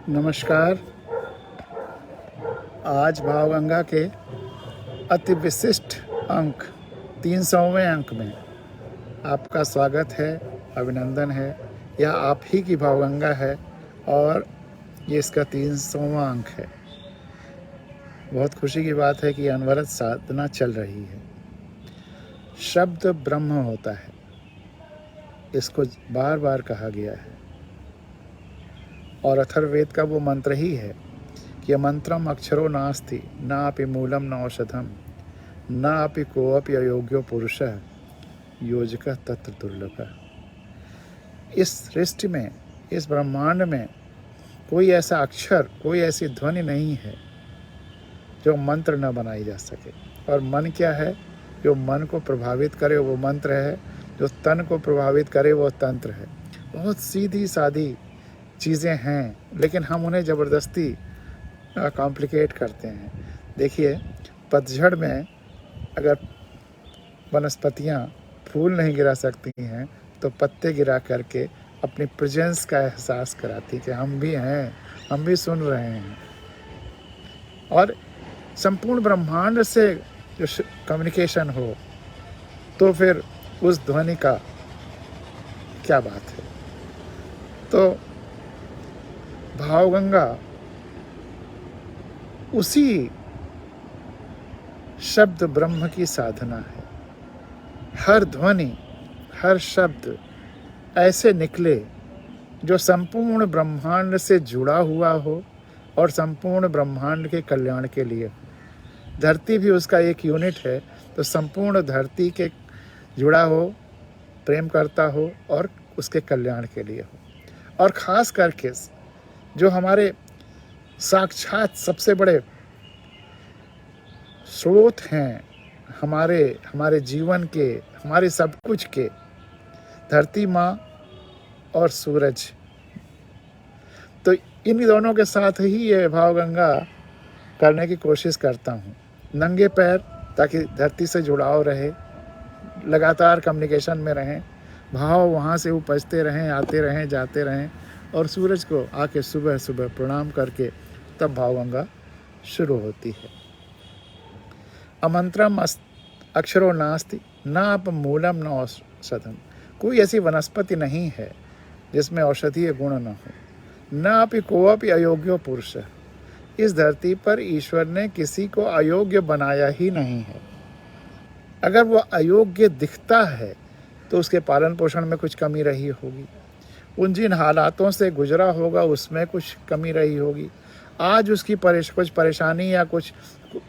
नमस्कार। आज भावगंगा के अति विशिष्ट अंक 300वें अंक में आपका स्वागत है, अभिनंदन है। यह आप ही की भावगंगा है और ये इसका 300वां अंक है। बहुत खुशी की बात है कि अनवरत साधना चल रही है। शब्द ब्रह्म होता है, इसको बार बार कहा गया है और अथर्ववेद का वो मंत्र ही है कि मंत्रम अक्षरो नास्ति नापि मूलम न औषधम नापि कोऽपि अयोग्यो पुरुषः योजकः तत्र दुर्लभः। इस सृष्टि में, इस ब्रह्मांड में कोई ऐसा अक्षर, कोई ऐसी ध्वनि नहीं है जो मंत्र न बनाई जा सके। और मन क्या है? जो मन को प्रभावित करे वो मंत्र है, जो तन को प्रभावित करे वो तंत्र है। बहुत सीधी सादी चीज़ें हैं, लेकिन हम उन्हें ज़बरदस्ती कॉम्प्लिकेट करते हैं। देखिए, पतझड़ में अगर वनस्पतियाँ फूल नहीं गिरा सकती हैं तो पत्ते गिरा करके अपनी प्रेजेंस का एहसास कराती कि हम भी हैं, हम भी सुन रहे हैं। और संपूर्ण ब्रह्मांड से जो कम्युनिकेशन हो तो फिर उस ध्वनि का क्या बात है। तो भावगंगा उसी शब्द ब्रह्म की साधना है। हर ध्वनि, हर शब्द ऐसे निकले जो संपूर्ण ब्रह्मांड से जुड़ा हुआ हो और संपूर्ण ब्रह्मांड के कल्याण के लिए हो। धरती भी उसका एक यूनिट है, तो संपूर्ण धरती के जुड़ा हो, प्रेम करता हो और उसके कल्याण के लिए हो। और ख़ास करके जो हमारे साक्षात सबसे बड़े स्रोत हैं, हमारे जीवन के, हमारे सब कुछ के, धरती माँ और सूरज। तो इन दोनों के साथ ही ये भावगंगा करने की कोशिश करता हूँ, नंगे पैर, ताकि धरती से जुड़ाव रहे, लगातार कम्युनिकेशन में रहें, भाव वहाँ से उपजते रहें, आते रहें, जाते रहें। और सूरज को आके सुबह सुबह प्रणाम करके तब भावगंगा शुरू होती है। अमंत्रम अक्षरो नास्ति नाप मूलम न औषधम। कोई ऐसी वनस्पति नहीं है जिसमें औषधीय गुण न हो। नापि कोऽपि अयोग्यो पुरुष। इस धरती पर ईश्वर ने किसी को अयोग्य बनाया ही नहीं है। अगर वो अयोग्य दिखता है तो उसके पालन पोषण में कुछ कमी रही होगी, उन जिन हालातों से गुजरा होगा उसमें कुछ कमी रही होगी, आज उसकी कुछ परेशानी या कुछ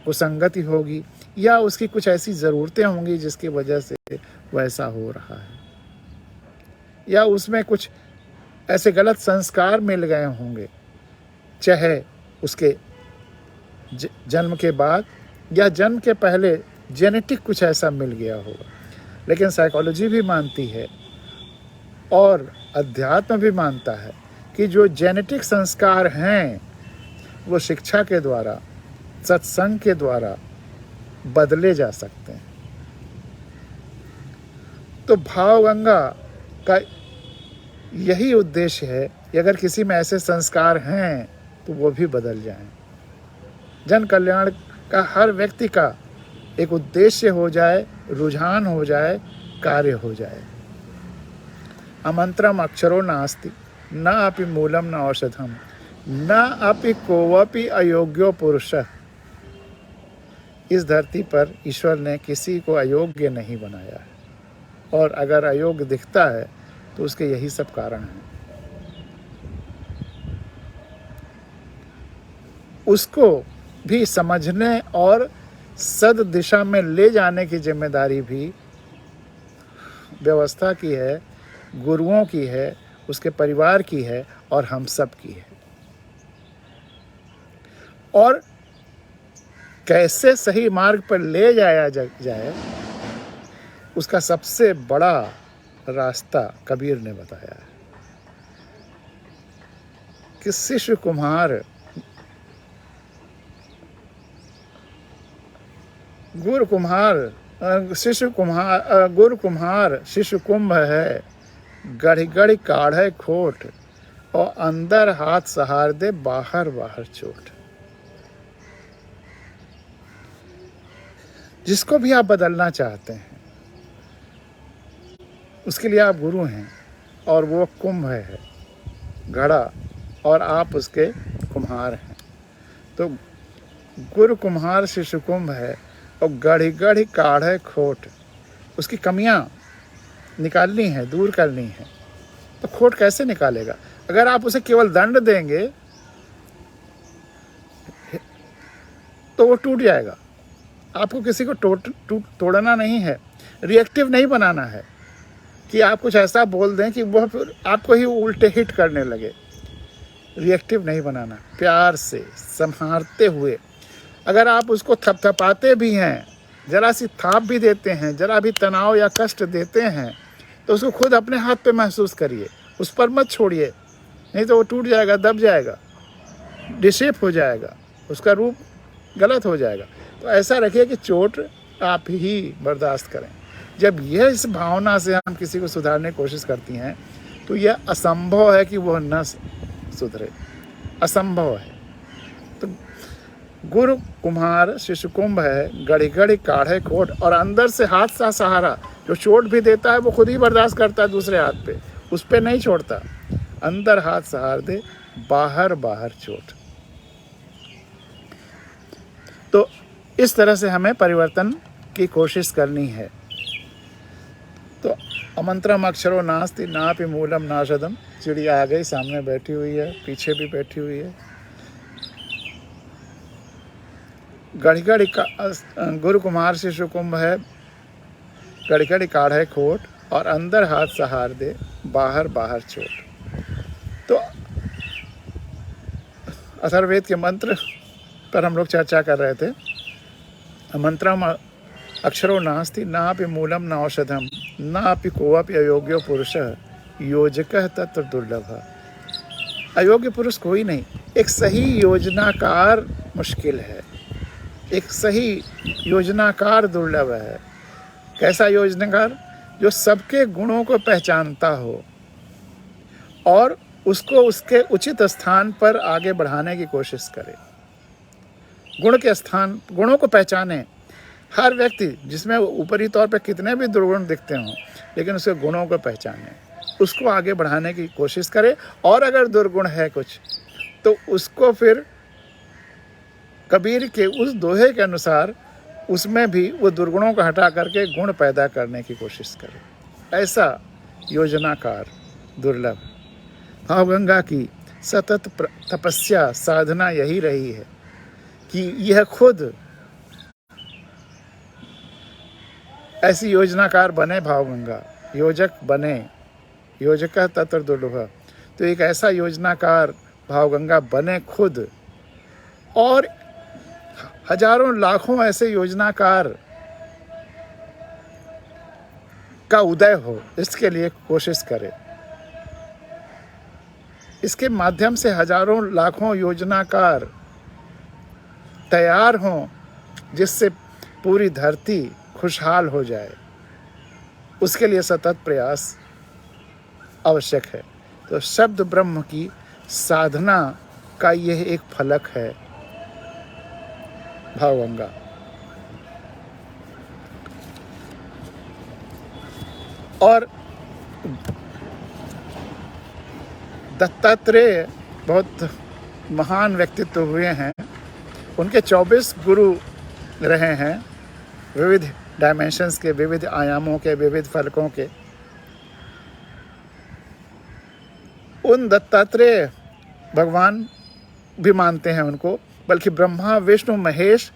कुसंगति होगी, या उसकी कुछ ऐसी ज़रूरतें होंगी जिसकी वजह से वैसा हो रहा है, या उसमें कुछ ऐसे गलत संस्कार मिल गए होंगे, चाहे उसके जन्म के बाद या जन्म के पहले जेनेटिक कुछ ऐसा मिल गया होगा। लेकिन साइकोलॉजी भी मानती है और अध्यात्म भी मानता है कि जो जेनेटिक संस्कार हैं वो शिक्षा के द्वारा, सत्संग के द्वारा बदले जा सकते हैं। तो भावगंगा का यही उद्देश्य है कि अगर किसी में ऐसे संस्कार हैं तो वो भी बदल जाएं। जन कल्याण का हर व्यक्ति का एक उद्देश्य हो जाए, रुझान हो जाए, कार्य हो जाए। अमंत्रम अक्षरो नास्ति न अपि मूलम न औषधम न अपि कोऽपि अयोग्यो पुरुषः। इस धरती पर ईश्वर ने किसी को अयोग्य नहीं बनाया है, और अगर अयोग्य दिखता है तो उसके यही सब कारण हैं। उसको भी समझने और सद दिशा में ले जाने की जिम्मेदारी भी व्यवस्था की है, गुरुओं की है, उसके परिवार की है और हम सब की है। और कैसे सही मार्ग पर ले जाया जाए, उसका सबसे बड़ा रास्ता कबीर ने बताया है कि शिशु कुम्हार गुरु कुम्हार शिशु कुंभ है, गढ़ गढ़ काढ़े खोट और अंदर हाथ सहार दे, बाहर बाहर चोट। जिसको भी आप बदलना चाहते हैं उसके लिए आप गुरु हैं, और वो कुंभ है, घड़ा, और आप उसके कुम्हार हैं। तो गुरु कुम्हार शिशु कुंभ है, और गढ़ी गढ़ी काढ़े खोट। उसकी कमियां निकालनी है, दूर करनी है। तो खोट कैसे निकालेगा? अगर आप उसे केवल दंड देंगे तो वो टूट जाएगा। आपको किसी को तोड़ना नहीं है, रिएक्टिव नहीं बनाना है कि आप कुछ ऐसा बोल दें कि वह फिर आपको ही उल्टे हिट करने लगे। रिएक्टिव नहीं बनाना, प्यार से संभालते हुए। अगर आप उसको थपथपाते भी हैं, जरा सी थाप भी देते हैं, जरा भी तनाव या कष्ट देते हैं, तो उसको खुद अपने हाथ पे महसूस करिए, उस पर मत छोड़िए, नहीं तो वो टूट जाएगा, दब जाएगा, डिशेप हो जाएगा, उसका रूप गलत हो जाएगा। तो ऐसा रखिए कि चोट आप ही बर्दाश्त करें। जब यह इस भावना से हम किसी को सुधारने की कोशिश करती हैं तो यह असंभव है कि वह न सुधरे, असंभव है। तो गुरु कुम्हार शिशु कुंभ है, गड़ी गड़ी काढ़े खोट, और अंदर से हाथ सा सहारा। जो चोट भी देता है वो खुद ही बर्दाश्त करता है दूसरे हाथ पे, उस पे नहीं छोड़ता। अंदर हाथ सहार दे, बाहर बाहर चोट। तो इस तरह से हमें परिवर्तन की कोशिश करनी है। तो अमंत्रम अक्षरो नास्ति नापि मूलम नाशदम। चिड़िया आ गई, सामने बैठी हुई है, पीछे भी बैठी हुई है। गढ़ी गढ़ी गुरु कुमार शिशु कुंभ है, गढ़ी गढ़ी काढ़े खोट, और अंदर हाथ सहार दे, बाहर बाहर चोट। तो अथर्ववेद के मंत्र पर हम लोग चर्चा कर रहे थे। मंत्रम अक्षरो नास्ति नापि मूलम न औषधम नापि कोऽपि अयोग्यो पुरुषः योजकः तत्र दुर्लभः। अयोग्य पुरुष कोई नहीं, एक सही योजनाकार मुश्किल है, एक सही योजनाकार दुर्लभ है। कैसा योजनाकार? जो सबके गुणों को पहचानता हो और उसको उसके उचित स्थान पर आगे बढ़ाने की कोशिश करे। गुण के स्थान, गुणों को पहचाने। हर व्यक्ति, जिसमें ऊपरी तौर पर कितने भी दुर्गुण दिखते हों, लेकिन उसके गुणों को पहचाने, उसको आगे बढ़ाने की कोशिश करे। और अगर दुर्गुण है कुछ तो उसको फिर कबीर के उस दोहे के अनुसार उसमें भी वो दुर्गुणों को हटा करके गुण पैदा करने की कोशिश करे। ऐसा योजनाकार दुर्लभ। भावगंगा की सतत तपस्या साधना यही रही है कि यह खुद ऐसी योजनाकार बने, भावगंगा योजक बने, योजक तत्र दुर्लभ। तो एक ऐसा योजनाकार भावगंगा बने खुद, और हजारों लाखों ऐसे योजनाकार का उदय हो, इसके लिए कोशिश करे। इसके माध्यम से हजारों लाखों योजनाकार तैयार हों, जिससे पूरी धरती खुशहाल हो जाए। उसके लिए सतत प्रयास आवश्यक है। तो शब्द ब्रह्म की साधना का यह एक फलक है भावगंगा। और दत्तात्रेय बहुत महान व्यक्तित्व हुए हैं। उनके 24 गुरु रहे हैं, विविध डायमेंशंस के, विविध आयामों के, विविध फलकों के। उन दत्तात्रेय भगवान भी मानते हैं उनको, बल्कि ब्रह्मा विष्णु महेश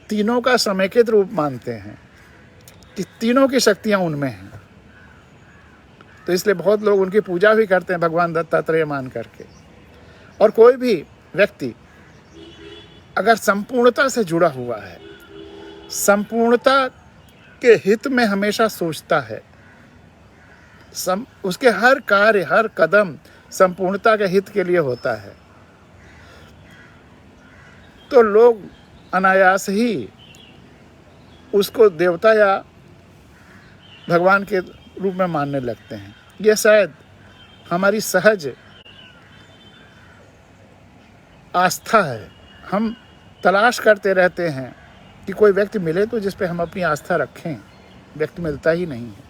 तीनों का समेकित रूप मानते हैं कि तीनों की शक्तियां उनमें हैं। तो इसलिए बहुत लोग उनकी पूजा भी करते हैं भगवान दत्तात्रेय मान करके। और कोई भी व्यक्ति अगर संपूर्णता से जुड़ा हुआ है, संपूर्णता के हित में हमेशा सोचता है, उसके हर कार्य, हर कदम संपूर्णता के हित के लिए होता है, तो लोग अनायास ही उसको देवता या भगवान के रूप में मानने लगते हैं। यह शायद हमारी सहज आस्था है। हम तलाश करते रहते हैं कि कोई व्यक्ति मिले तो जिस पे हम अपनी आस्था रखें, व्यक्ति मिलता ही नहीं है।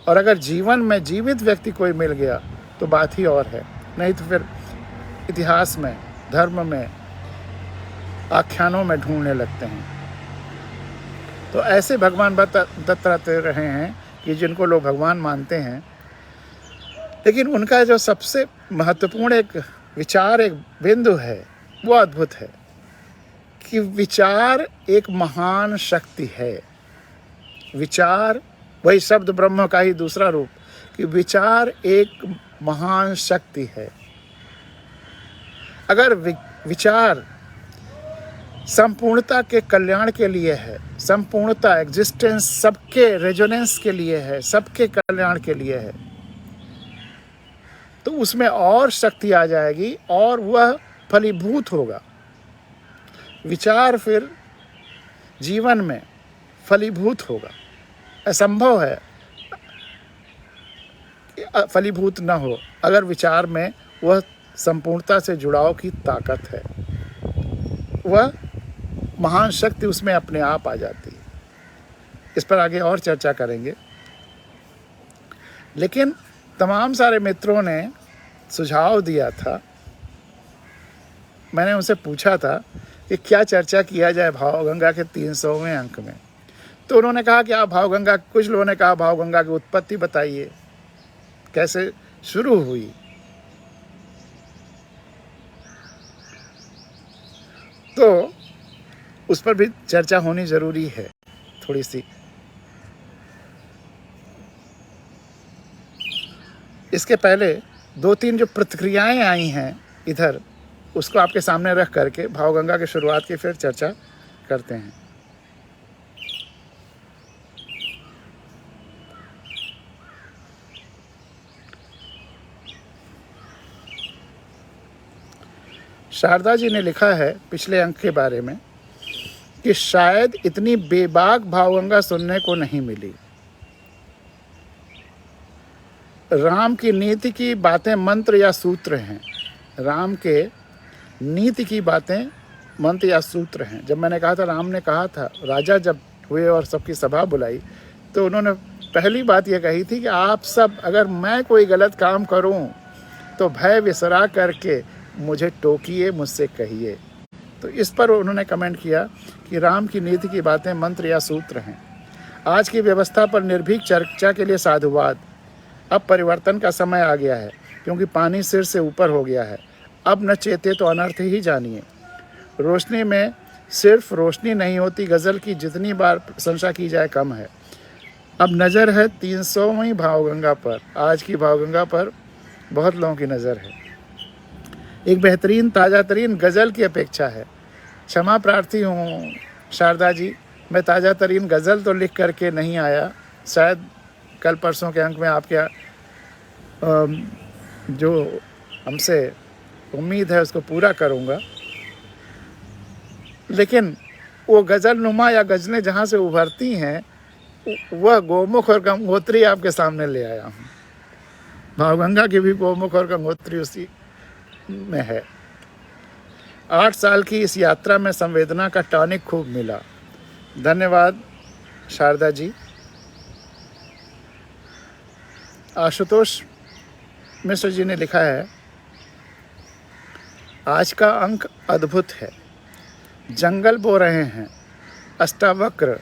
और अगर जीवन में जीवित व्यक्ति कोई मिल गया तो बात ही और है, नहीं तो फिर इतिहास में, धर्म में, आख्यानों में ढूंढने लगते हैं। तो ऐसे भगवान दत्तात्रेय रहे हैं कि जिनको लोग भगवान मानते हैं, लेकिन उनका जो सबसे महत्वपूर्ण एक विचार, एक बिंदु है, वो अद्भुत है कि विचार एक महान शक्ति है। विचार, वही शब्द ब्रह्म का ही दूसरा रूप, कि विचार एक महान शक्ति है। अगर विचार संपूर्णता के कल्याण के लिए है, संपूर्णता, एग्जिस्टेंस सबके रेजोनेंस के लिए है, सबके कल्याण के लिए है, तो उसमें और शक्ति आ जाएगी और वह फलीभूत होगा। विचार फिर जीवन में फलीभूत होगा। असंभव है कि फलीभूत न हो अगर विचार में वह संपूर्णता से जुड़ाव की ताकत है, वह महान शक्ति उसमें अपने आप आ जाती है। इस पर आगे और चर्चा करेंगे। लेकिन तमाम सारे मित्रों ने सुझाव दिया था, मैंने उनसे पूछा था कि क्या चर्चा किया जाए भावगंगा के 300वें अंक में। तो उन्होंने कहा कि आप भावगंगा, कुछ लोगों ने कहा भावगंगा की उत्पत्ति बताइए, कैसे शुरू हुई। तो उस पर भी चर्चा होनी जरूरी है थोड़ी सी। इसके पहले 2-3 जो प्रतिक्रियाएं आई हैं इधर, उसको आपके सामने रख करके भावगंगा की शुरुआत की फिर चर्चा करते हैं। शारदा जी ने लिखा है पिछले अंक के बारे में कि शायद इतनी बेबाक भावगंगा सुनने को नहीं मिली। राम की नीति की बातें मंत्र या सूत्र हैं। राम के नीति की बातें मंत्र या सूत्र हैं। जब मैंने कहा था, राम ने कहा था, राजा जब हुए और सबकी सभा बुलाई, तो उन्होंने पहली बात यह कही थी कि आप सब, अगर मैं कोई गलत काम करूं तो भय विसरा करके मुझे टोकिए, मुझसे कहिए। तो इस पर उन्होंने कमेंट किया कि राम की नीति की बातें मंत्र या सूत्र हैं। आज की व्यवस्था पर निर्भीक चर्चा के लिए साधुवाद। अब परिवर्तन का समय आ गया है, क्योंकि पानी सिर से ऊपर हो गया है। अब न चेते तो अनर्थ ही जानिए। रोशनी में सिर्फ रोशनी नहीं होती, गज़ल की जितनी बार प्रशंसा की जाए कम है। अब नज़र है 300वीं भावगंगा पर। आज की भावगंगा पर बहुत लोगों की नज़र है। एक बेहतरीन ताज़ा तरीन गज़ल की अपेक्षा है। क्षमा प्रार्थी हूँ शारदा जी, मैं ताज़ा तरीन गज़ल तो लिख करके नहीं आया। शायद कल परसों के अंक में आपके जो हमसे उम्मीद है उसको पूरा करूँगा, लेकिन वो गज़ल नुमा या गज़लें जहाँ से उभरती हैं, वह गोमुख और गंगोत्री आपके सामने ले आया हूँ। भावगंगा की भी गोमुख और गंगोत्री उसी में है। 8 साल की इस यात्रा में संवेदना का टॉनिक खूब मिला। धन्यवाद शारदा जी। आशुतोष मिश्र जी ने लिखा है, आज का अंक अद्भुत है। जंगल बो रहे हैं, अष्टावक्र,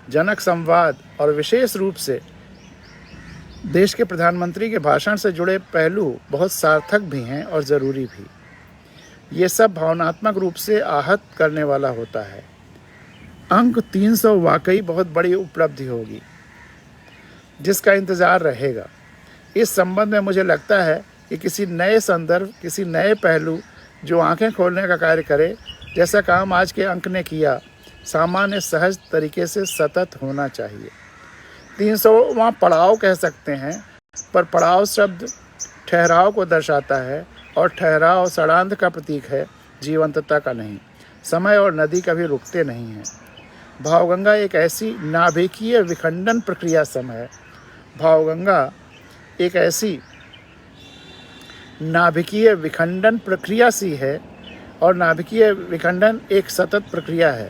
जनक संवाद और विशेष रूप से देश के प्रधानमंत्री के भाषण से जुड़े पहलू बहुत सार्थक भी हैं और ज़रूरी भी। ये सब भावनात्मक रूप से आहत करने वाला होता है। अंक 300 वाकई बहुत बड़ी उपलब्धि होगी, जिसका इंतज़ार रहेगा। इस संबंध में मुझे लगता है कि किसी नए संदर्भ, किसी नए पहलू जो आंखें खोलने का कार्य करे, जैसा काम आज के अंक ने किया, सामान्य सहज तरीके से सतत होना चाहिए। 300वां पड़ाव कह सकते हैं, पर पड़ाव शब्द ठहराव को दर्शाता है और ठहराव षडांत का प्रतीक है, जीवंतता का नहीं। समय और नदी कभी रुकते नहीं हैं। भावगंगा एक ऐसी नाभिकीय विखंडन प्रक्रिया समय है। भावगंगा एक ऐसी नाभिकीय विखंडन प्रक्रिया सी है और नाभिकीय विखंडन एक सतत प्रक्रिया है।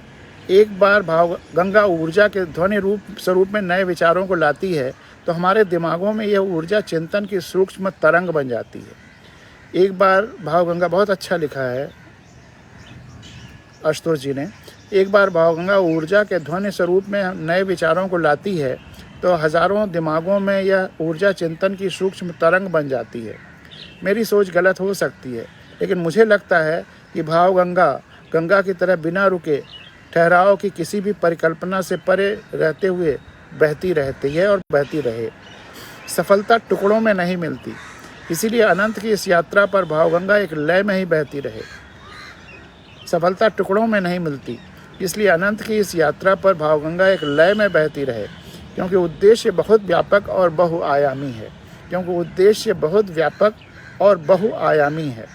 एक बार भाव गंगा ऊर्जा के ध्वनि रूप स्वरूप में नए विचारों को लाती है तो हमारे दिमागों में यह ऊर्जा चिंतन की सूक्ष्म तरंग बन जाती है। एक बार भाव गंगा, बहुत अच्छा लिखा है आशुतोष जी ने, एक बार भाव गंगा ऊर्जा के ध्वनि स्वरूप में नए विचारों को लाती है तो हजारों दिमागों में यह ऊर्जा चिंतन की सूक्ष्म तरंग बन जाती है। मेरी सोच गलत हो सकती है, लेकिन मुझे लगता है कि भाव गंगा गंगा की तरह बिना रुके ठहराव की किसी भी परिकल्पना से परे रहते हुए बहती रहती है और बहती रहे। सफलता टुकड़ों में नहीं मिलती, इसीलिए अनंत की इस यात्रा पर भावगंगा एक लय में ही बहती रहे। सफलता टुकड़ों में नहीं मिलती, इसलिए अनंत की इस यात्रा पर भावगंगा एक लय में बहती रहे, क्योंकि उद्देश्य बहुत व्यापक और बहुआयामी है। क्योंकि उद्देश्य बहुत व्यापक और बहुआयामी है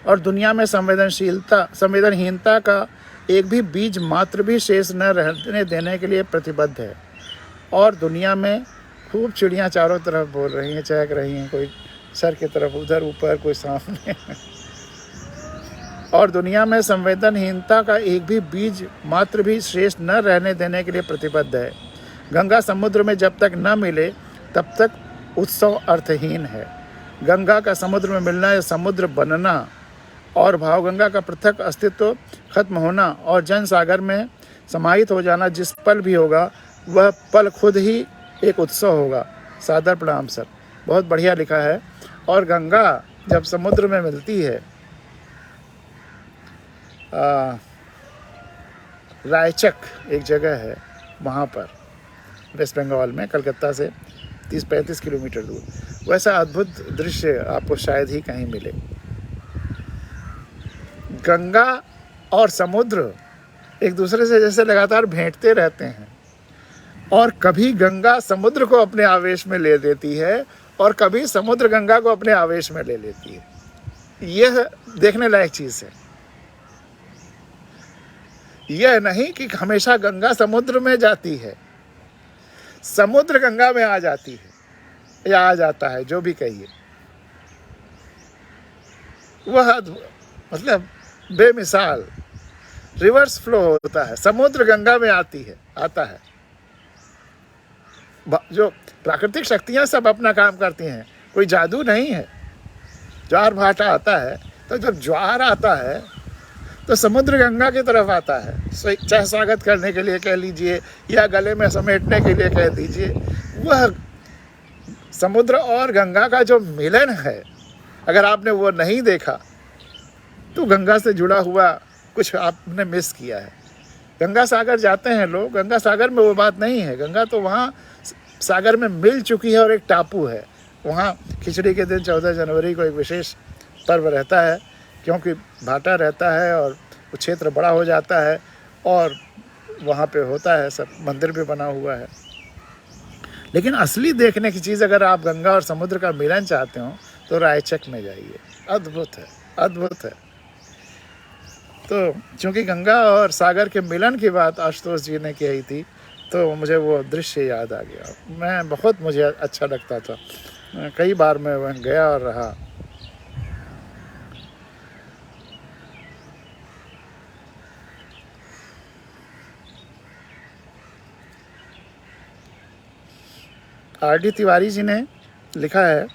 और दुनिया में संवेदनहीनता का एक भी बीज मात्र भी शेष न रहने देने के लिए प्रतिबद्ध है। और दुनिया में खूब चिड़ियाँ चारों तरफ बोल रही हैं, चहक रही हैं, कोई सर की तरफ उधर ऊपर, कोई सामने और दुनिया में संवेदनहीनता का एक भी बीज मात्र भी शेष न रहने देने के लिए प्रतिबद्ध है। गंगा समुद्र में जब तक न मिले तब तक उत्सव अर्थहीन है। गंगा का समुद्र में मिलना या समुद्र बनना और भावगंगा का पृथक अस्तित्व खत्म होना और जन सागर में समाहित हो जाना जिस पल भी होगा वह पल खुद ही एक उत्सव होगा। सादर प्रणाम सर, बहुत बढ़िया लिखा है। और गंगा जब समुद्र में मिलती है, रायचक एक जगह है, वहाँ पर वेस्ट बंगाल में, कलकत्ता से 30-35 किलोमीटर दूर, वैसा अद्भुत दृश्य आपको शायद ही कहीं मिले। गंगा और समुद्र एक दूसरे से जैसे लगातार भेंटते रहते हैं और कभी गंगा समुद्र को अपने आवेश में ले लेती है और कभी समुद्र गंगा को अपने आवेश में ले लेती है। यह देखने लायक चीज़ है। यह नहीं कि हमेशा गंगा समुद्र में जाती है, समुद्र गंगा में आ जाती है या आ जाता है, जो भी कहिए। वह मतलब बेमिसाल रिवर्स फ्लो होता है, समुद्र गंगा में आता है। जो प्राकृतिक शक्तियां सब अपना काम करती हैं, कोई जादू नहीं है। ज्वार भाटा आता है तो जब ज्वार आता है तो समुद्र गंगा की तरफ आता है, चाहे स्वागत करने के लिए कह लीजिए या गले में समेटने के लिए कह दीजिए। वह समुद्र और गंगा का जो मिलन है, अगर आपने वो नहीं देखा तो गंगा से जुड़ा हुआ कुछ आपने मिस किया है। गंगा सागर जाते हैं लोग, गंगा सागर में वो बात नहीं है। गंगा तो वहाँ सागर में मिल चुकी है और एक टापू है। वहाँ खिचड़ी के दिन 14 जनवरी को एक विशेष पर्व रहता है, क्योंकि भाटा रहता है और वो क्षेत्र बड़ा हो जाता है और वहाँ पे होता है, सब मंदिर भी बना हुआ है। लेकिन असली देखने की चीज़ अगर आप गंगा और समुद्र का मिलन चाहते हो तो रायचक में जाइए। अद्भुत है, अद्भुत है। तो चूँकि गंगा और सागर के मिलन की बात आशुतोष जी ने कही थी तो मुझे वो दृश्य याद आ गया। मुझे अच्छा लगता था, कई बार मैं वहाँ गया और रहा। आर.डी. तिवारी जी ने लिखा है,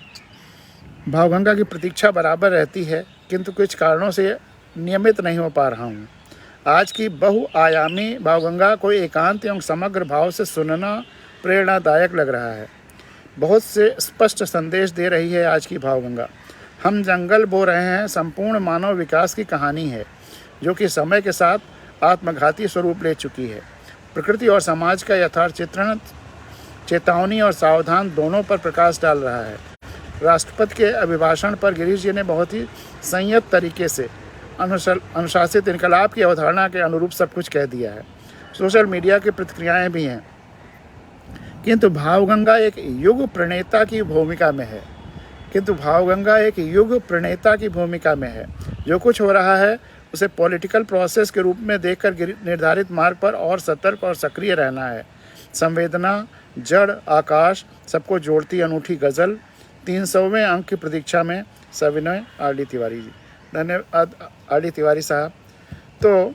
भावगंगा की प्रतीक्षा बराबर रहती है, किंतु कुछ कारणों से नियमित नहीं हो पा रहा हूँ। आज की बहुआयामी भावगंगा को एकांत एवं समग्र भाव से सुनना प्रेरणादायक लग रहा है। बहुत से स्पष्ट संदेश दे रही है आज की भावगंगा। हम जंगल बो रहे हैं संपूर्ण मानव विकास की कहानी है, जो कि समय के साथ आत्मघाती स्वरूप ले चुकी है। प्रकृति और समाज का यथार्थ चित्रण चेतावनी और सावधान दोनों पर प्रकाश डाल रहा है। राष्ट्रपति के अभिभाषण पर गिरीश जी ने बहुत ही संयत तरीके से अनुशासित इनकलाब की अवधारणा के अनुरूप सब कुछ कह दिया है। सोशल मीडिया की प्रतिक्रियाएं भी हैं, किंतु भावगंगा एक युग प्रणेता की भूमिका में है। जो कुछ हो रहा है उसे पॉलिटिकल प्रोसेस के रूप में देखकर निर्धारित मार्ग पर और सतर्क और सक्रिय रहना है। संवेदना, जड़, आकाश, सबको जोड़ती अनूठी गज़ल, 300वें अंक की प्रतीक्षा में, सविनय, आर.डी. तिवारी जी। धन्यवाद आर.डी. तिवारी साहब। तो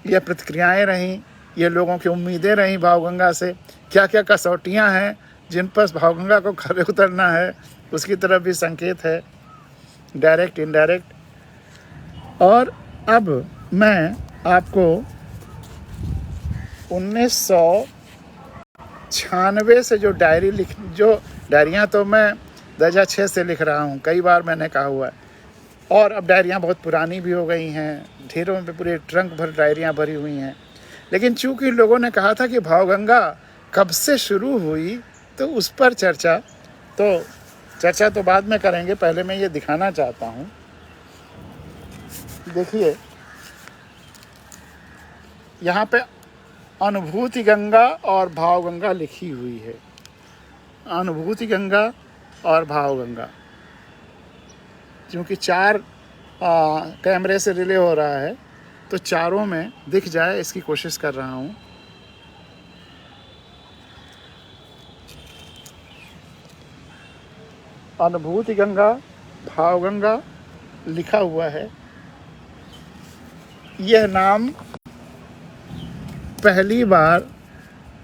ये प्रतिक्रियाएं रहीं, ये लोगों की उम्मीदें रहीं भावगंगा से। क्या क्या कसौटियां हैं जिन पर भावगंगा को खरे उतरना है, उसकी तरफ भी संकेत है, डायरेक्ट इनडायरेक्ट। और अब मैं आपको 1996 से जो डायरियाँ तो मैं दर्जा 6 से लिख रहा हूँ, कई बार मैंने कहा हुआ है। और अब डायरियाँ बहुत पुरानी भी हो गई हैं, ढेरों में पूरे ट्रंक भर डायरियाँ भरी हुई हैं। लेकिन चूंकि लोगों ने कहा था कि भावगंगा कब से शुरू हुई, तो उस पर चर्चा तो बाद में करेंगे। पहले मैं ये दिखाना चाहता हूँ। देखिए, यहाँ पे अनुभूति गंगा और भावगंगा लिखी हुई है। अनुभूति गंगा और भावगंगा, क्योंकि 4 कैमरे से रिले हो रहा है, तो चारों में दिख जाए इसकी कोशिश कर रहा हूँ। अनुभूति गंगा, भावगंगा लिखा हुआ है। यह नाम पहली बार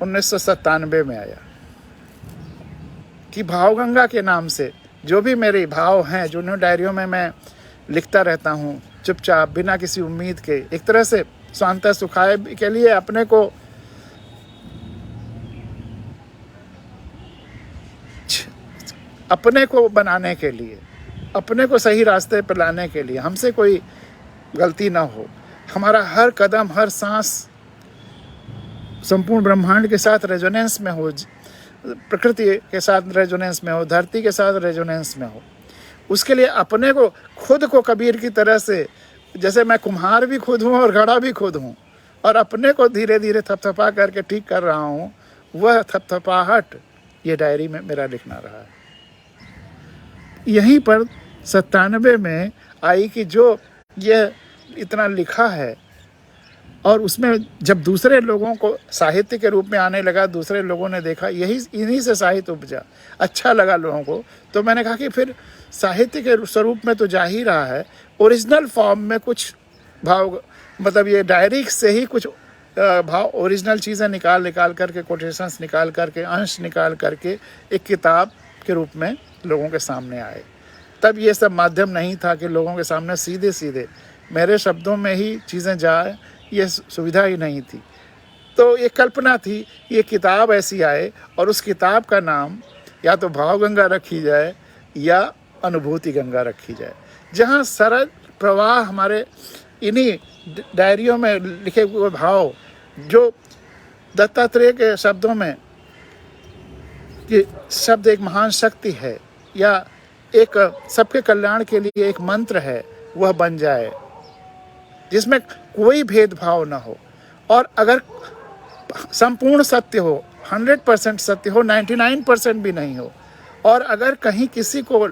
1997 में आया कि भावगंगा के नाम से जो भी मेरे भाव हैं, जो इन डायरियों में मैं लिखता रहता हूँ चुपचाप, बिना किसी उम्मीद के, एक तरह से स्वांतः सुखाय के लिए, अपने को बनाने के लिए, अपने को सही रास्ते पर लाने के लिए, हमसे कोई गलती ना हो, हमारा हर कदम हर सांस संपूर्ण ब्रह्मांड के साथ रेजोनेंस में हो, प्रकृति के साथ रेजोनेंस में हो, धरती के साथ रेजोनेंस में हो। उसके लिए अपने को, खुद को कबीर की तरह से, जैसे मैं कुम्हार भी खुद हूँ और घड़ा भी खुद हूँ, और अपने को धीरे धीरे थपथपा करके ठीक कर रहा हूँ, वह थपथपाहट ये डायरी में मेरा लिखना रहा है। यहीं पर 97 में आई कि जो यह इतना लिखा है, और उसमें जब दूसरे लोगों को साहित्य के रूप में आने लगा, दूसरे लोगों ने देखा, इन्हीं से साहित्य उपजा, अच्छा लगा लोगों को, तो मैंने कहा कि फिर साहित्य के स्वरूप में तो जा ही रहा है, ओरिजिनल फॉर्म में कुछ भाव, मतलब ये डायरी से ही कुछ भाव, ओरिजिनल चीज़ें निकाल करके, कोटेशंस निकाल करके, अंश निकाल करके एक किताब के रूप में लोगों के सामने आए। तब ये सब माध्यम नहीं था कि लोगों के सामने सीधे सीधे मेरे शब्दों में ही चीज़ें जाए, ये सुविधा ही नहीं थी। तो ये कल्पना थी, ये किताब ऐसी आए और उस किताब का नाम या तो भावगंगा रखी जाए या अनुभूति गंगा रखी जाए, जहाँ सरल प्रवाह हमारे इन्हीं डायरियों में लिखे हुए भाव, जो दत्तात्रेय के शब्दों में कि शब्द एक महान शक्ति है या एक सबके कल्याण के लिए एक मंत्र है, वह बन जाए, जिसमें कोई भेदभाव ना हो। और अगर संपूर्ण सत्य हो, 100% सत्य हो, 99% भी नहीं हो, और अगर कहीं किसी को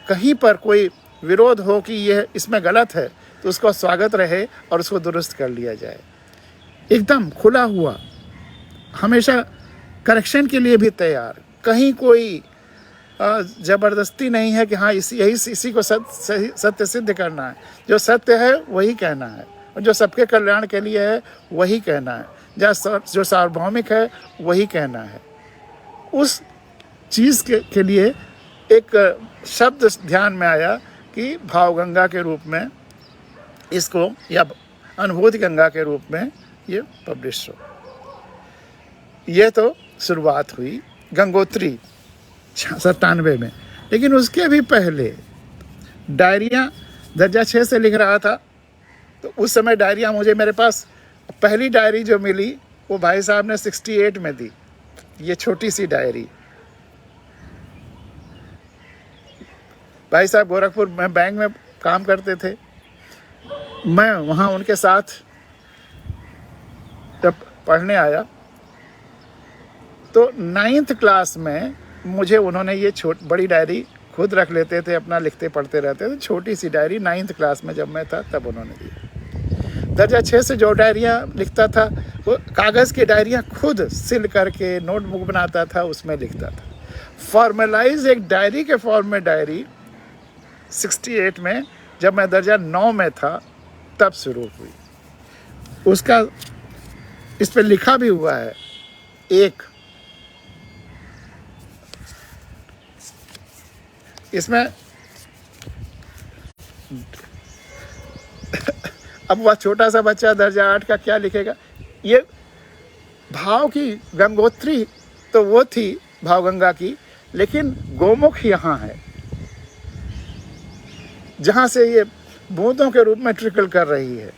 कहीं पर कोई विरोध हो कि यह इसमें गलत है, तो उसका स्वागत रहे और उसको दुरुस्त कर लिया जाए। एकदम खुला हुआ, हमेशा करेक्शन के लिए भी तैयार, कहीं कोई ज़बरदस्ती नहीं है कि हाँ इसी को सत्य सिद्ध करना है। जो सत्य है वही कहना है, और जो सबके कल्याण के लिए है वही कहना है, जो सार्वभौमिक है वही कहना है। उस चीज़ के लिए एक शब्द ध्यान में आया कि भावगंगा के रूप में इसको, या अनुभूति गंगा के रूप में ये पब्लिश हो। ये तो शुरुआत हुई गंगोत्री 97 में। लेकिन उसके भी पहले डायरियाँ दर्जा 6 से लिख रहा था, तो उस समय डायरियाँ मुझे, मेरे पास पहली डायरी जो मिली वो भाई साहब ने 68 में दी। ये छोटी सी डायरी, भाई साहब गोरखपुर में बैंक में काम करते थे, मैं वहाँ उनके साथ जब पढ़ने आया तो 9th क्लास में मुझे उन्होंने ये बड़ी डायरी खुद रख लेते थे, अपना लिखते पढ़ते रहते थे, छोटी सी डायरी 9th क्लास में जब मैं था तब उन्होंने दी। दर्जा 6 से जो डायरियाँ लिखता था वो कागज़ की डायरियाँ खुद सिल करके नोटबुक बनाता था, उसमें लिखता था। फॉर्मलाइज एक डायरी के फॉर्म में डायरी 68 में जब मैं दर्जा 9 में था तब शुरू हुई। उसका इस पे लिखा भी हुआ है एक, इसमें अब वह छोटा सा बच्चा दर्जा 8 का क्या लिखेगा। ये भाव की गंगोत्री तो वो थी भाव गंगा की, लेकिन गोमुख यहाँ है जहाँ से ये बूंदों के रूप में ट्रिकल कर रही है।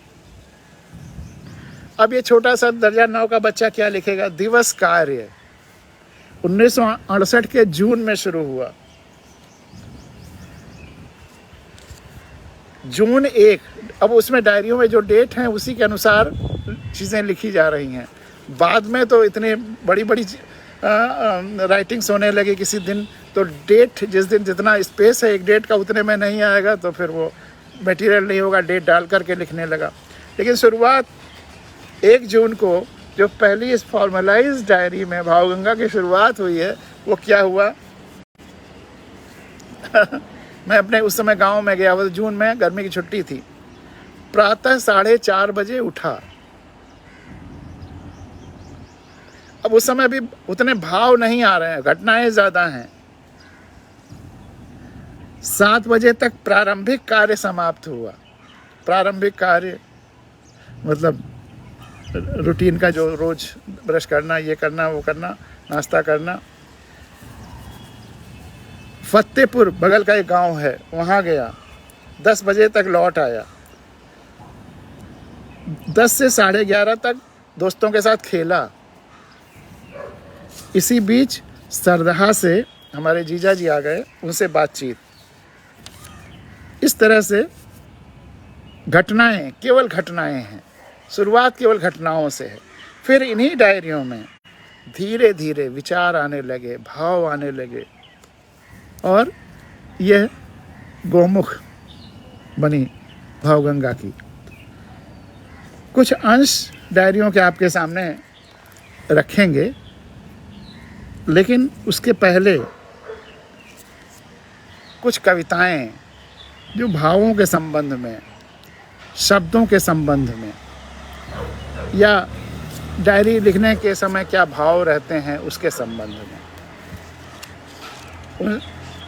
अब ये छोटा सा दर्जा 9 का बच्चा क्या लिखेगा। दिवस कार्य 1968 के जून में शुरू हुआ। जून 1, अब उसमें डायरियों में जो डेट हैं उसी के अनुसार चीज़ें लिखी जा रही हैं। बाद में तो इतने बड़ी बड़ी राइटिंग्स होने लगी किसी दिन, तो डेट जिस दिन जितना स्पेस है एक डेट का उतने में नहीं आएगा तो फिर वो मटेरियल नहीं होगा, डेट डाल करके लिखने लगा। लेकिन शुरुआत 1 जून को जो पहली इस फॉर्मलाइज डायरी में भावगंगा की शुरुआत हुई है, वो क्या हुआ मैं अपने उस समय गांव में गया हुआ, जून में गर्मी की छुट्टी थी। प्रातः 4:30 बजे उठा। अब उस समय भी उतने भाव नहीं आ रहे हैं, घटनाएं ज़्यादा हैं। 7 बजे तक प्रारंभिक कार्य समाप्त हुआ। प्रारंभिक कार्य मतलब रूटीन का, जो रोज ब्रश करना, ये करना, वो करना, नाश्ता करना। फतेहपुर बगल का एक गांव है, वहाँ गया। 10 बजे तक लौट आया। 10 से 11:30 तक दोस्तों के साथ खेला। इसी बीच सरदहा से हमारे जीजा जी आ गए, उनसे बातचीत। इस तरह से घटनाएं, केवल घटनाएं हैं। शुरुआत केवल घटनाओं से है। फिर इन्हीं डायरियों में धीरे धीरे विचार आने लगे, भाव आने लगे, और यह गोमुख बनी भावगंगा की। कुछ अंश डायरियों के आपके सामने रखेंगे, लेकिन उसके पहले कुछ कविताएं जो भावों के संबंध में, शब्दों के संबंध में, या डायरी लिखने के समय क्या भाव रहते हैं उसके संबंध में। उन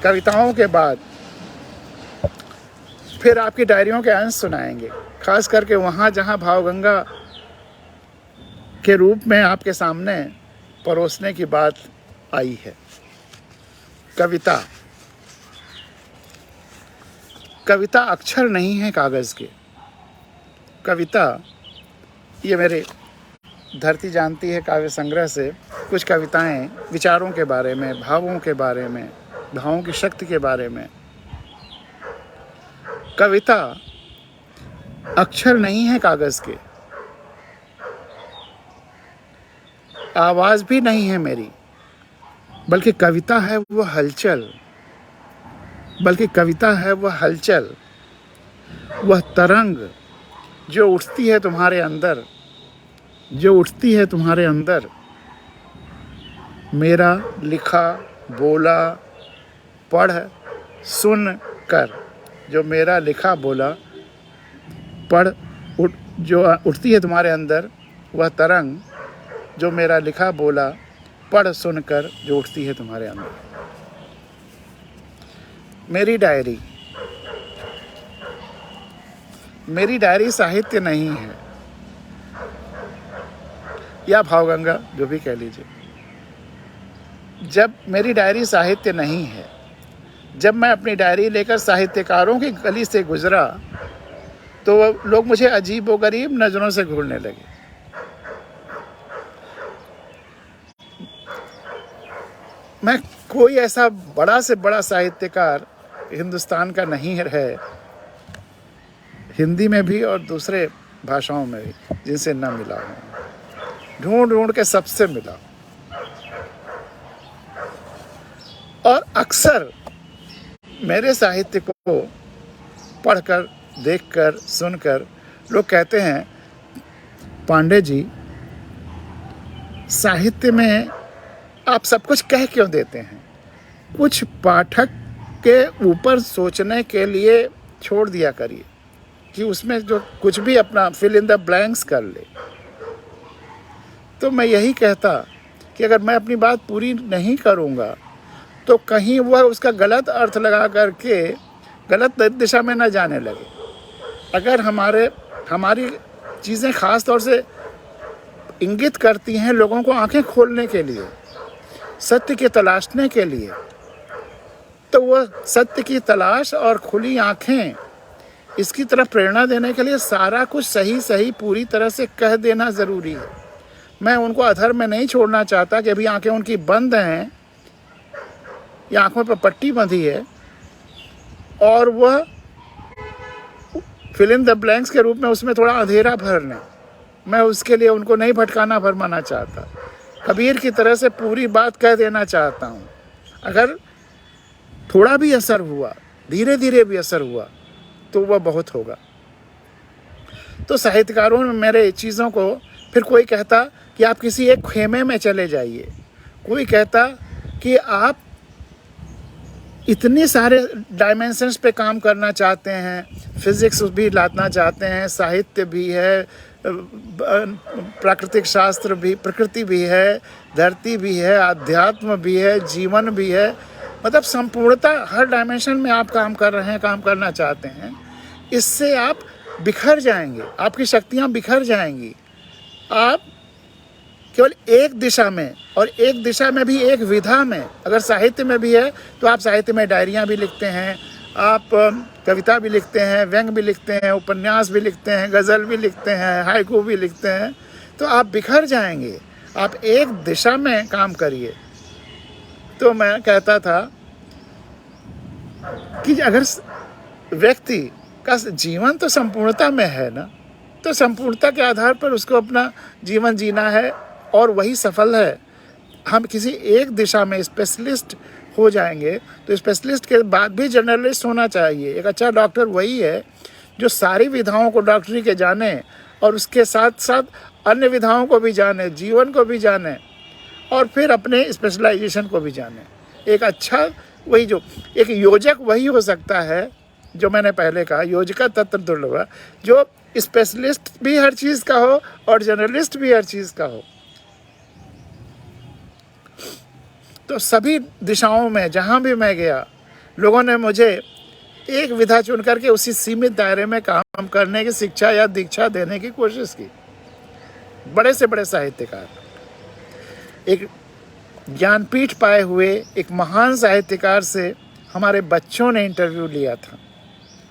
कविताओं के बाद फिर आपकी डायरियों के अंश सुनाएंगे, खास करके वहाँ जहाँ भावगंगा के रूप में आपके सामने परोसने की बात आई है। कविता, कविता अक्षर नहीं है कागज़ के। कविता, ये मेरे धरती जानती है काव्य संग्रह से कुछ कविताएं विचारों के बारे में, भावों के बारे में, भावों की शक्ति के बारे में। कविता अक्षर नहीं है कागज़ के, आवाज़ भी नहीं है मेरी, बल्कि कविता है वो हलचल, बल्कि कविता है वह हलचल, वह तरंग जो उठती है तुम्हारे अंदर, जो उठती है तुम्हारे अंदर। मेरा लिखा, बोला, पढ़, सुन कर, जो मेरा लिखा, बोला, पढ़, जो उठती है तुम्हारे अंदर, वह तरंग जो मेरा लिखा, बोला, पढ़, सुन कर, जो उठती है तुम्हारे अंदर। मेरी डायरी, मेरी डायरी साहित्य नहीं है, या भावगंगा, जो भी कह लीजिए। जब मेरी डायरी साहित्य नहीं है, जब मैं अपनी डायरी लेकर साहित्यकारों की गली से गुजरा, तो लोग मुझे अजीब व गरीब नज़रों से घूरने लगे। मैं कोई ऐसा बड़ा से बड़ा साहित्यकार हिंदुस्तान का नहीं है, हिंदी में भी और दूसरे भाषाओं में भी, जिनसे न मिला हूँ। ढूंढ ढूंढ के सबसे मिला। और अक्सर मेरे साहित्य को पढ़कर, देखकर, सुनकर लोग कहते हैं, पांडे जी, साहित्य में आप सब कुछ कह क्यों देते हैं? कुछ पाठक के ऊपर सोचने के लिए छोड़ दिया करिए कि उसमें जो कुछ भी अपना फिल इन द ब्लैंक्स कर ले। तो मैं यही कहता कि अगर मैं अपनी बात पूरी नहीं करूँगा तो कहीं वह उसका गलत अर्थ लगा करके गलत दिशा में न जाने लगे। अगर हमारी चीज़ें ख़ास तौर से इंगित करती हैं लोगों को आंखें खोलने के लिए, सत्य के तलाशने के लिए, तो वह सत्य की तलाश और खुली आंखें इसकी तरफ प्रेरणा देने के लिए सारा कुछ सही सही पूरी तरह से कह देना ज़रूरी है। मैं उनको अधर में नहीं छोड़ना चाहता कि अभी आंखें उनकी बंद हैं या आंखों पर पट्टी बंधी है और वह फिल इन द ब्लैंक्स के रूप में उसमें थोड़ा अंधेरा भर लें। मैं उसके लिए उनको नहीं भटकाना भरमाना चाहता, कबीर की तरह से पूरी बात कह देना चाहता हूँ। अगर थोड़ा भी असर हुआ, धीरे धीरे भी असर हुआ, तो वह बहुत होगा। तो साहित्यकारों में मेरे चीज़ों को फिर कोई कहता कि आप किसी एक खेमे में चले जाइए, कोई कहता कि आप इतने सारे डायमेंशंस पे काम करना चाहते हैं, फिज़िक्स भी लाना चाहते हैं, साहित्य भी है, प्राकृतिक शास्त्र भी, प्रकृति भी है, धरती भी है, आध्यात्म भी है, जीवन भी है, मतलब संपूर्णता हर डायमेंशन में आप काम कर रहे हैं, काम करना चाहते हैं। इससे आप बिखर जाएंगे, आपकी शक्तियाँ बिखर जाएंगी। आप केवल एक दिशा में, और एक दिशा में भी एक विधा में, अगर साहित्य में भी है तो आप साहित्य में डायरियाँ भी लिखते हैं, आप कविता भी लिखते हैं, व्यंग भी लिखते हैं, उपन्यास भी लिखते हैं, गज़ल भी लिखते हैं, हाइकू भी लिखते हैं, तो आप बिखर जाएंगे। आप एक दिशा में काम करिए। तो मैं कहता था कि अगर व्यक्ति का जीवन तो संपूर्णता में है ना, तो संपूर्णता के आधार पर उसको अपना जीवन जीना है और वही सफल है। हम किसी एक दिशा में स्पेशलिस्ट हो जाएंगे तो स्पेशलिस्ट के बाद भी जनरलिस्ट होना चाहिए। एक अच्छा डॉक्टर वही है जो सारी विधाओं को डॉक्टरी के जाने और उसके साथ साथ अन्य विधाओं को भी जाने, जीवन को भी जाने और फिर अपने स्पेशलाइजेशन को भी जाने। एक अच्छा वही जो एक योजक वही हो सकता है जो मैंने पहले कहा, योजिका तत्र दुर्लभ, जो स्पेशलिस्ट भी हर चीज़ का हो और जर्नलिस्ट भी हर चीज़ का हो। तो सभी दिशाओं में जहाँ भी मैं गया, लोगों ने मुझे एक विधा चुन करके उसी सीमित दायरे में काम करने की शिक्षा या दीक्षा देने की कोशिश की। बड़े से बड़े साहित्यकार, एक ज्ञानपीठ पाए हुए एक महान साहित्यकार से हमारे बच्चों ने इंटरव्यू लिया था।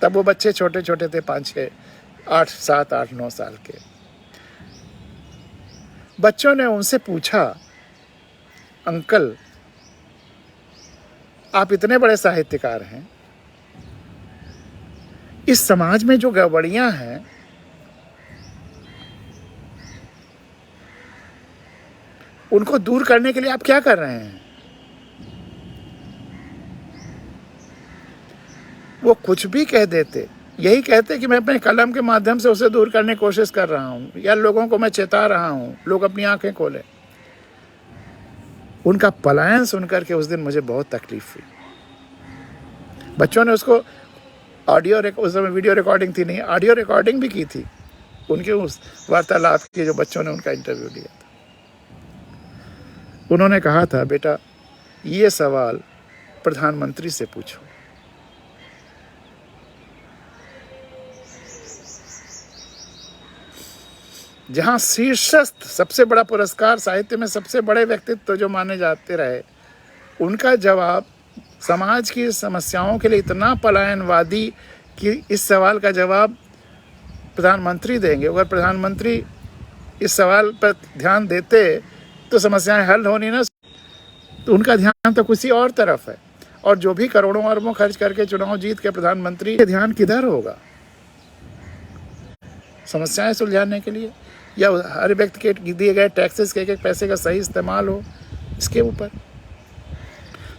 तब वो बच्चे छोटे छोटे थे, 5-6, 8, 7, 8, 9 साल के। बच्चों ने उनसे पूछा, अंकल आप इतने बड़े साहित्यकार हैं, इस समाज में जो गड़बड़ियां हैं उनको दूर करने के लिए आप क्या कर रहे हैं? वो कुछ भी कह देते, यही कहते कि मैं अपने कलम के माध्यम से उसे दूर करने की कोशिश कर रहा हूँ या लोगों को मैं चेता रहा हूँ, लोग अपनी आंखें खोलें। उनका पलायन सुनकर के उस दिन मुझे बहुत तकलीफ हुई। बच्चों ने उसको उस समय वीडियो रिकॉर्डिंग थी नहीं, ऑडियो रिकॉर्डिंग भी की थी उनके उस वार्तालाप की जो बच्चों ने उनका इंटरव्यू लिया था। उन्होंने कहा था, बेटा ये सवाल प्रधानमंत्री से पूछो। जहाँ शीर्षस्थ सबसे बड़ा पुरस्कार साहित्य में सबसे बड़े व्यक्तित्व जो माने जाते रहे, उनका जवाब समाज की समस्याओं के लिए इतना पलायनवादी कि इस सवाल का जवाब प्रधानमंत्री देंगे। अगर प्रधानमंत्री इस सवाल पर ध्यान देते तो समस्याएं हल होनी ना, तो उनका ध्यान तो किसी और तरफ है। और जो भी करोड़ों अरबों खर्च करके चुनाव जीत के प्रधानमंत्री का ध्यान किधर होगा? समस्याएं सुलझाने के लिए या हर व्यक्ति के दिए गए टैक्सेस के एक पैसे का सही इस्तेमाल हो, इसके ऊपर।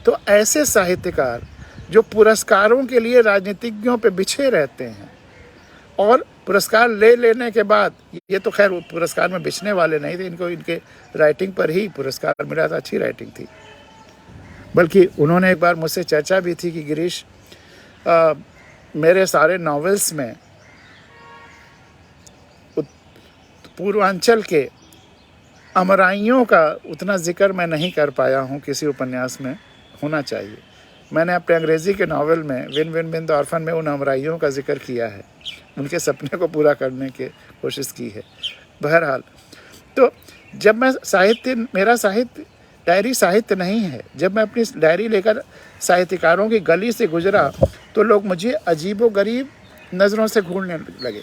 तो ऐसे साहित्यकार जो पुरस्कारों के लिए राजनीतिज्ञों पे बिछे रहते हैं और पुरस्कार ले लेने के बाद, ये तो खैर पुरस्कार में बिछने वाले नहीं थे, इनको इनके राइटिंग पर ही पुरस्कार मिला था, अच्छी राइटिंग थी। बल्कि उन्होंने एक बार मुझसे चर्चा भी थी कि गिरीश मेरे सारे नॉवेल्स में पूर्वांचल के अमराइयों का उतना जिक्र मैं नहीं कर पाया हूँ किसी उपन्यास में, होना चाहिए। मैंने अपने अंग्रेज़ी के नावल में win win win the orphan में उन अमराइयों का जिक्र किया है, उनके सपने को पूरा करने की कोशिश की है। बहरहाल, तो जब मैं मेरा साहित्य डायरी साहित्य नहीं है, जब मैं अपनी डायरी लेकर साहित्यकारों की गली से गुजरा तो लोग मुझे अजीबोगरीब नज़रों से घूरने लगे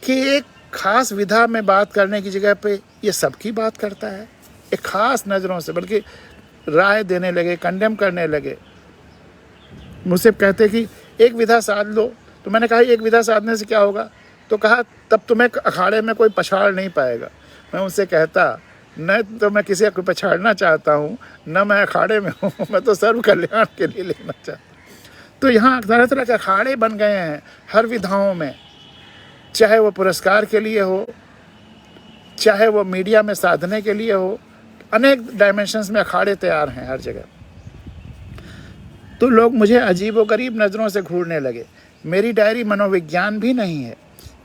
कि एक ख़ास विधा में बात करने की जगह पे ये सबकी बात करता है, एक ख़ास नज़रों से, बल्कि राय देने लगे, कंडेम करने लगे। मुझसे कहते कि एक विधा साध लो, तो मैंने कहा एक विधा साधने से क्या होगा? तो कहा तब तुम्हें अखाड़े में कोई पछाड़ नहीं पाएगा। मैं उनसे कहता न तो मैं किसी को पछाड़ना चाहता हूँ, न मैं अखाड़े में हूँ, मैं तो सर्व कल्याण के लिए लेना चाहता। तो यहाँ तरह तरह के अखाड़े बन गए हैं हर विधाओं में, चाहे वो पुरस्कार के लिए हो, चाहे वो मीडिया में साधने के लिए हो, अनेक डायमेंशंस में अखाड़े तैयार हैं हर जगह। तो लोग मुझे अजीबोगरीब नज़रों से घूरने लगे। मेरी डायरी मनोविज्ञान भी नहीं है।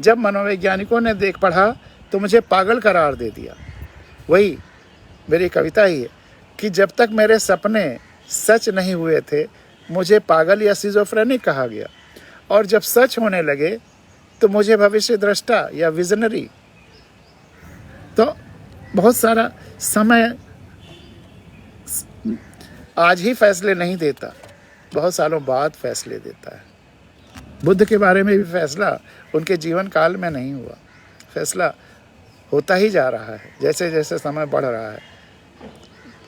जब मनोवैज्ञानिकों ने देख पढ़ा तो मुझे पागल करार दे दिया। वही मेरी कविता ही है कि जब तक मेरे सपने सच नहीं हुए थे मुझे पागल या सिजोफ्रेनिक कहा गया, और जब सच होने लगे तो मुझे भविष्य दृष्टा या विजनरी। तो बहुत सारा समय आज ही फैसले नहीं देता, बहुत सालों बाद फैसले देता है। बुद्ध के बारे में भी फैसला उनके जीवन काल में नहीं हुआ, फैसला होता ही जा रहा है जैसे जैसे समय बढ़ रहा है।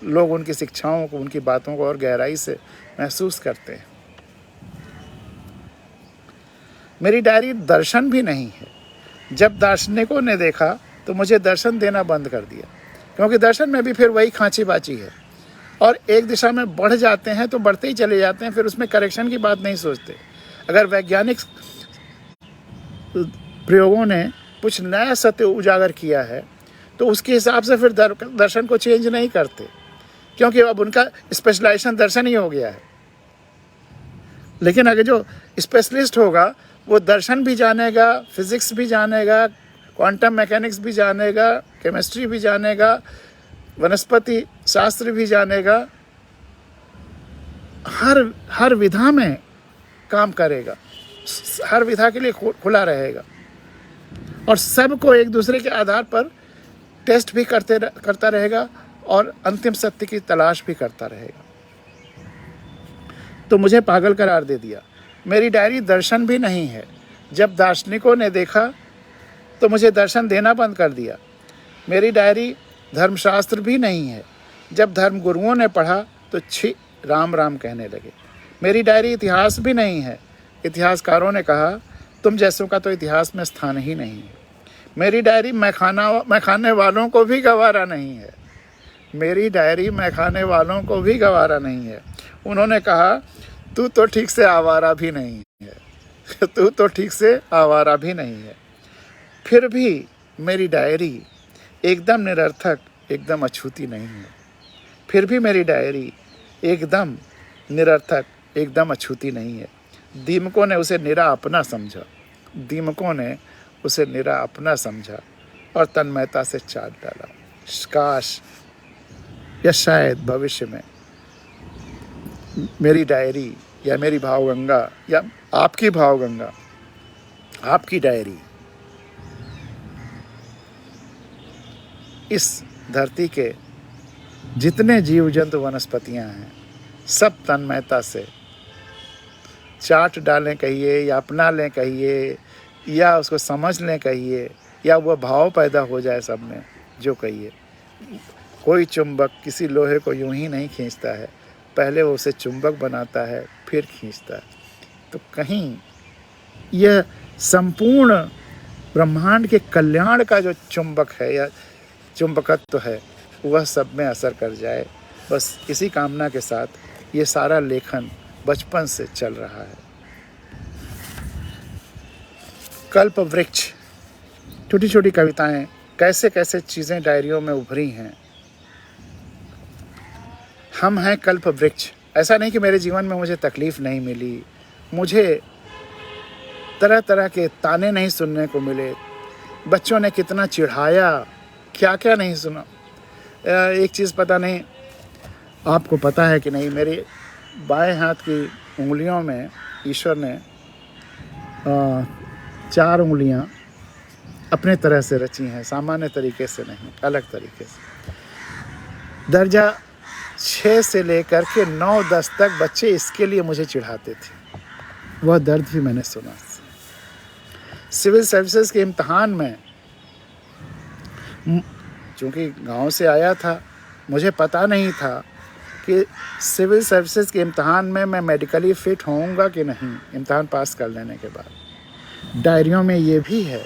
लोग उनकी शिक्षाओं को, उनकी बातों को और गहराई से महसूस करते हैं। मेरी डायरी दर्शन भी नहीं है। जब दार्शनिकों ने देखा तो मुझे दर्शन देना बंद कर दिया, क्योंकि दर्शन में भी फिर वही खांची बाची है, और एक दिशा में बढ़ जाते हैं तो बढ़ते ही चले जाते हैं, फिर उसमें करेक्शन की बात नहीं सोचते। अगर वैज्ञानिक प्रयोगों ने कुछ नया सत्य उजागर किया है तो उसके हिसाब से फिर दर्शन को चेंज नहीं करते, क्योंकि अब उनका स्पेशलाइजेशन दर्शन ही हो गया है। लेकिन अगर जो स्पेशलिस्ट होगा वो दर्शन भी जानेगा, फिजिक्स भी जानेगा, क्वांटम मैकेनिक्स भी जानेगा, केमिस्ट्री भी जानेगा, वनस्पति शास्त्र भी जानेगा, हर विधा में काम करेगा, हर विधा के लिए खुला रहेगा, और सबको एक दूसरे के आधार पर टेस्ट भी करता रहेगा और अंतिम सत्य की तलाश भी करता रहेगा। तो मुझे पागल करार दे दिया। मेरी डायरी दर्शन भी नहीं है। जब दार्शनिकों ने देखा तो मुझे दर्शन देना बंद कर दिया। मेरी डायरी धर्मशास्त्र भी नहीं है। जब धर्मगुरुओं ने पढ़ा तो छी राम राम कहने लगे। मेरी डायरी इतिहास भी नहीं है। इतिहासकारों ने कहा तुम जैसों का तो इतिहास में स्थान ही नहीं है। मेरी डायरी मैं खाने वालों को भी गवारा नहीं है। मेरी डायरी मैं खाने वालों को भी गवारा नहीं है। उन्होंने कहा तू तो ठीक से आवारा भी नहीं है, तू तो ठीक से आवारा भी नहीं है। फिर भी मेरी डायरी एकदम निरर्थक, एकदम अछूती नहीं है। फिर भी मेरी डायरी एकदम निरर्थक, एकदम अछूती नहीं है। दीमकों ने उसे निरा अपना समझा, दीमकों ने उसे निरा अपना समझा और तन्मयता से चाट डाला। काश या शायद भविष्य में मेरी डायरी या मेरी भावगंगा या आपकी भावगंगा, आपकी डायरी इस धरती के जितने जीव जंतु वनस्पतियां हैं सब तन्मयता से चाट डालें कहिए, या अपना लें कहिए, या उसको समझ लें कहिए, या वह भाव पैदा हो जाए सब में जो कहिए। कोई चुंबक किसी लोहे को यूं ही नहीं खींचता है, पहले वो उसे चुंबक बनाता है फिर खींचता है। तो कहीं यह संपूर्ण ब्रह्मांड के कल्याण का जो चुंबक है या चुंबकत्व है वह सब में असर कर जाए, बस इसी कामना के साथ ये सारा लेखन बचपन से चल रहा है। कल्प वृक्ष, छोटी छोटी कविताएं, कैसे कैसे चीज़ें डायरियों में उभरी हैं। हम हैं कल्प वृक्ष। ऐसा नहीं कि मेरे जीवन में मुझे तकलीफ़ नहीं मिली, मुझे तरह तरह के ताने नहीं सुनने को मिले, बच्चों ने कितना चिढ़ाया, क्या क्या नहीं सुना। एक चीज़ पता नहीं आपको पता है कि नहीं, मेरे बाएं हाथ की उंगलियों में ईश्वर ने 4 उंगलियां अपने तरह से रची हैं, सामान्य तरीके से नहीं, अलग तरीके से। दर्जा 6 से लेकर के 9-10 तक बच्चे इसके लिए मुझे चिढ़ाते थे, वह दर्द भी मैंने सुना। सिविल सर्विसेज के इम्तहान में, चूँकि गांव से आया था, मुझे पता नहीं था कि सिविल सर्विसेज के इम्तहान में मैं मेडिकली फ़िट होऊंगा कि नहीं इम्तहान पास कर लेने के बाद। डायरियों में ये भी है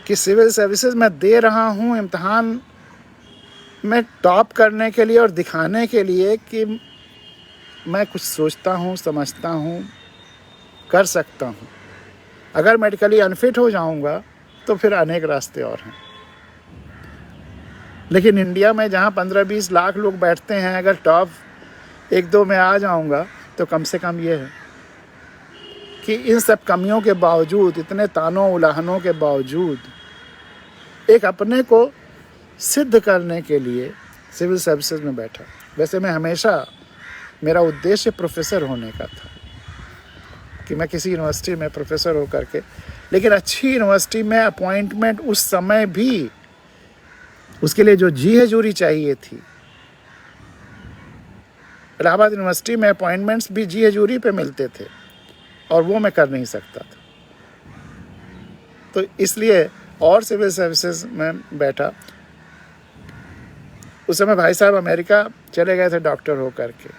कि सिविल सर्विसेज मैं दे रहा हूँ इम्तहान में टॉप करने के लिए और दिखाने के लिए कि मैं कुछ सोचता हूँ, समझता हूँ, कर सकता हूँ। अगर मेडिकली अनफिट हो जाऊँगा तो फिर अनेक रास्ते और हैं। लेकिन इंडिया में जहाँ 15-20 लाख लोग बैठते हैं, अगर टॉप 1-2 में आ जाऊँगा तो कम से कम ये है कि इन सब कमियों के बावजूद, इतने तानों उलाहनों के बावजूद, एक अपने को सिद्ध करने के लिए सिविल सर्विसेज में बैठा। वैसे मैं हमेशा, मेरा उद्देश्य प्रोफेसर होने का था कि मैं किसी यूनिवर्सिटी में प्रोफेसर हो करके, लेकिन अच्छी यूनिवर्सिटी में अपॉइंटमेंट उस समय भी, उसके लिए जो जी हजूरी चाहिए थी, इलाहाबाद यूनिवर्सिटी में अपॉइंटमेंट्स भी जी हजूरी पे मिलते थे और वो मैं कर नहीं सकता था। तो इसलिए और सिविल सर्विसेज में बैठा। उस समय भाई साहब अमेरिका चले गए थे डॉक्टर हो करके,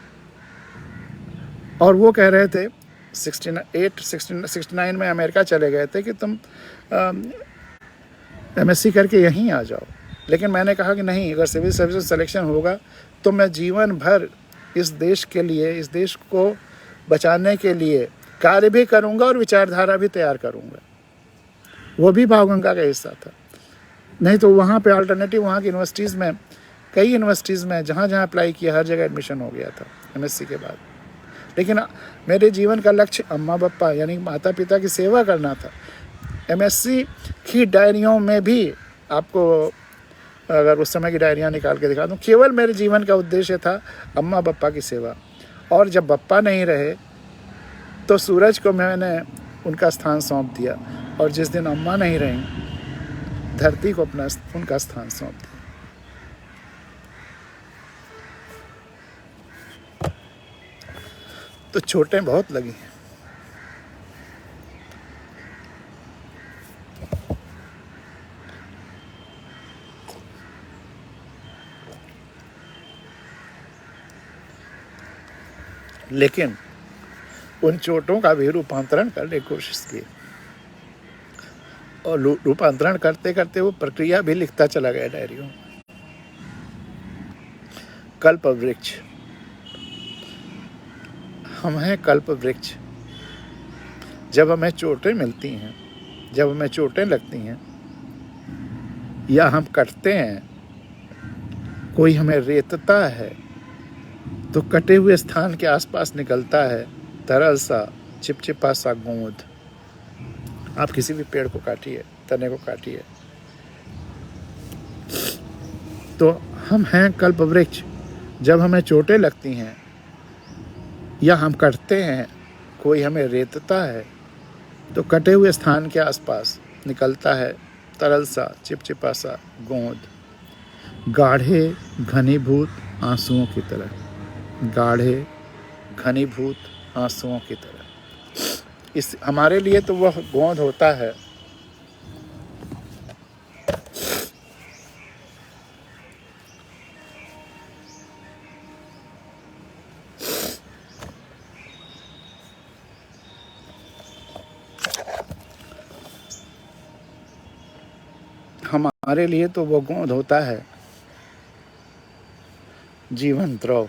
और वो कह रहे थे 69 में अमेरिका चले गए थे कि तुम MSc करके यहीं आ जाओ। लेकिन मैंने कहा कि नहीं, अगर सिविल सर्विसेज सिलेक्शन होगा तो मैं जीवन भर इस देश के लिए, इस देश को बचाने के लिए कार्य भी करूंगा और विचारधारा भी तैयार करूंगा। वो भी भावगंगा का हिस्सा था। नहीं तो वहाँ पे अल्टरनेटिव, वहाँ की यूनिवर्सिटीज़ में, कई यूनिवर्सिटीज़ में जहाँ जहाँ अप्लाई किया हर जगह एडमिशन हो गया था MSc के बाद। लेकिन मेरे जीवन का लक्ष्य अम्मा पापा यानी माता पिता की सेवा करना था। MSc की डायरियों में भी, आपको अगर उस समय की डायरियाँ निकाल के दिखा दूँ, केवल मेरे जीवन का उद्देश्य था अम्मा पापा की सेवा। और जब पापा नहीं रहे तो सूरज को मैंने उनका स्थान सौंप दिया, और जिस दिन अम्मा नहीं रहीं, धरती को अपना उनका स्थान सौंप दिया। तो चोटें बहुत लगी हैं। लेकिन उन चोटों का भी रूपांतरण करने की कोशिश की, और रूपांतरण करते करते वो प्रक्रिया भी लिखता चला गया डायरियों में। कल्प वृक्ष, हम हैं कल्प वृक्ष। जब हमें चोटें मिलती हैं, जब हमें चोटें लगती हैं या हम कटते हैं, कोई हमें रेतता है, तो कटे हुए स्थान के आसपास निकलता है तरल सा, चिपचिपा सा गोंद। आप किसी भी पेड़ को काटिए, तने को काटिए, तो हम हैं कल्प वृक्ष। जब हमें चोटें लगती हैं या हम कटते हैं, कोई हमें रेतता है, तो कटे हुए स्थान के आसपास निकलता है तरल सा, चिपचिपा सा गोंद, गाढ़े घनीभूत आंसुओं की तरह, गाढ़े घनीभूत आंसुओं की तरह। इस हमारे लिए तो वह गोंद होता है हमारे लिए तो वो गोंद होता है जीवन द्रव।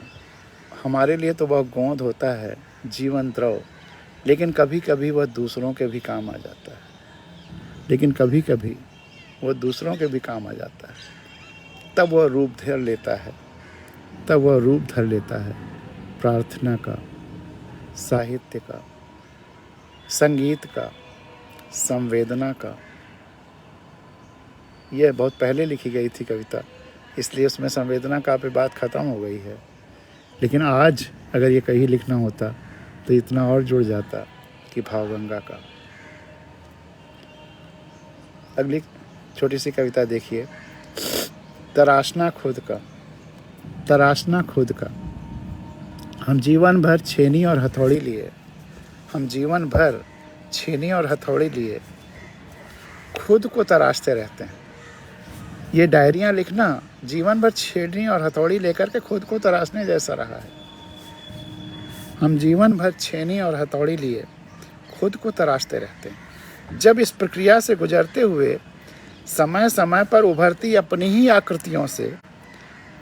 हमारे लिए तो वह गोंद होता है जीवन द्रव। लेकिन कभी कभी वह दूसरों के भी काम आ जाता है, लेकिन कभी कभी वह दूसरों के भी काम आ जाता है। तब वह रूप धर लेता है, तब वह रूप धर लेता है प्रार्थना का, साहित्य का, संगीत का, संवेदना का। यह बहुत पहले लिखी गई थी कविता, इसलिए उसमें संवेदना का पे बात ख़त्म हो गई है। लेकिन आज अगर ये कहीं लिखना होता तो इतना और जुड़ जाता कि भावगंगा का। अगली छोटी सी कविता देखिए, तराशना खुद का। तराशना खुद का। हम जीवन भर छेनी और हथौड़ी लिए, हम जीवन भर छेनी और हथौड़ी लिए खुद को तराशते रहते हैं। ये डायरियाँ लिखना जीवन भर छेनी और हथौड़ी लेकर के खुद को तराशने जैसा रहा है। हम जीवन भर छेनी और हथौड़ी लिए खुद को तराशते रहते हैं। जब इस प्रक्रिया से गुजरते हुए समय समय पर उभरती अपनी ही आकृतियों से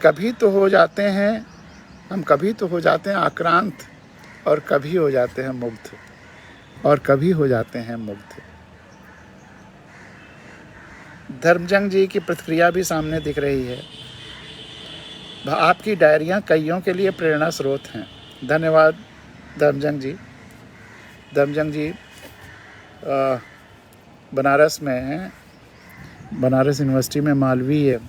कभी तो हो जाते हैं आक्रांत, और कभी हो जाते हैं मुग्ध, और कभी हो जाते हैं मुग्ध। धर्मजंग जी की प्रतिक्रिया भी सामने दिख रही है। आपकी डायरियाँ कईयों के लिए प्रेरणा स्रोत हैं। धन्यवाद धर्मजंग जी। धर्मजंग जी बनारस में हैं, बनारस यूनिवर्सिटी में मालवीय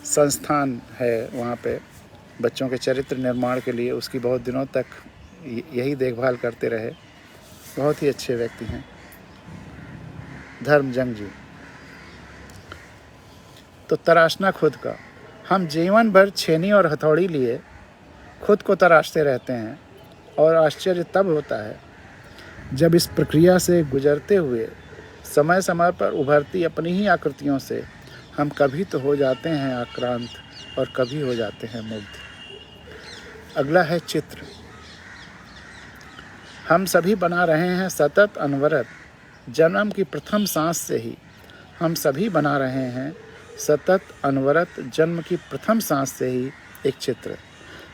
संस्थान है, वहाँ पे बच्चों के चरित्र निर्माण के लिए उसकी बहुत दिनों तक यही देखभाल करते रहे। बहुत ही अच्छे व्यक्ति हैं धर्मजंग जी। तो तराशना खुद का। हम जीवन भर छेनी और हथौड़ी लिए खुद को तराशते रहते हैं, और आश्चर्य तब होता है जब इस प्रक्रिया से गुजरते हुए समय समय पर उभरती अपनी ही आकृतियों से हम कभी तो हो जाते हैं आक्रांत, और कभी हो जाते हैं मुग्ध। अगला है चित्र। हम सभी बना रहे हैं सतत अनवरत जन्म की प्रथम सांस से ही। हम सभी बना रहे हैं सतत अनवरत जन्म की प्रथम सांस से ही एक चित्र।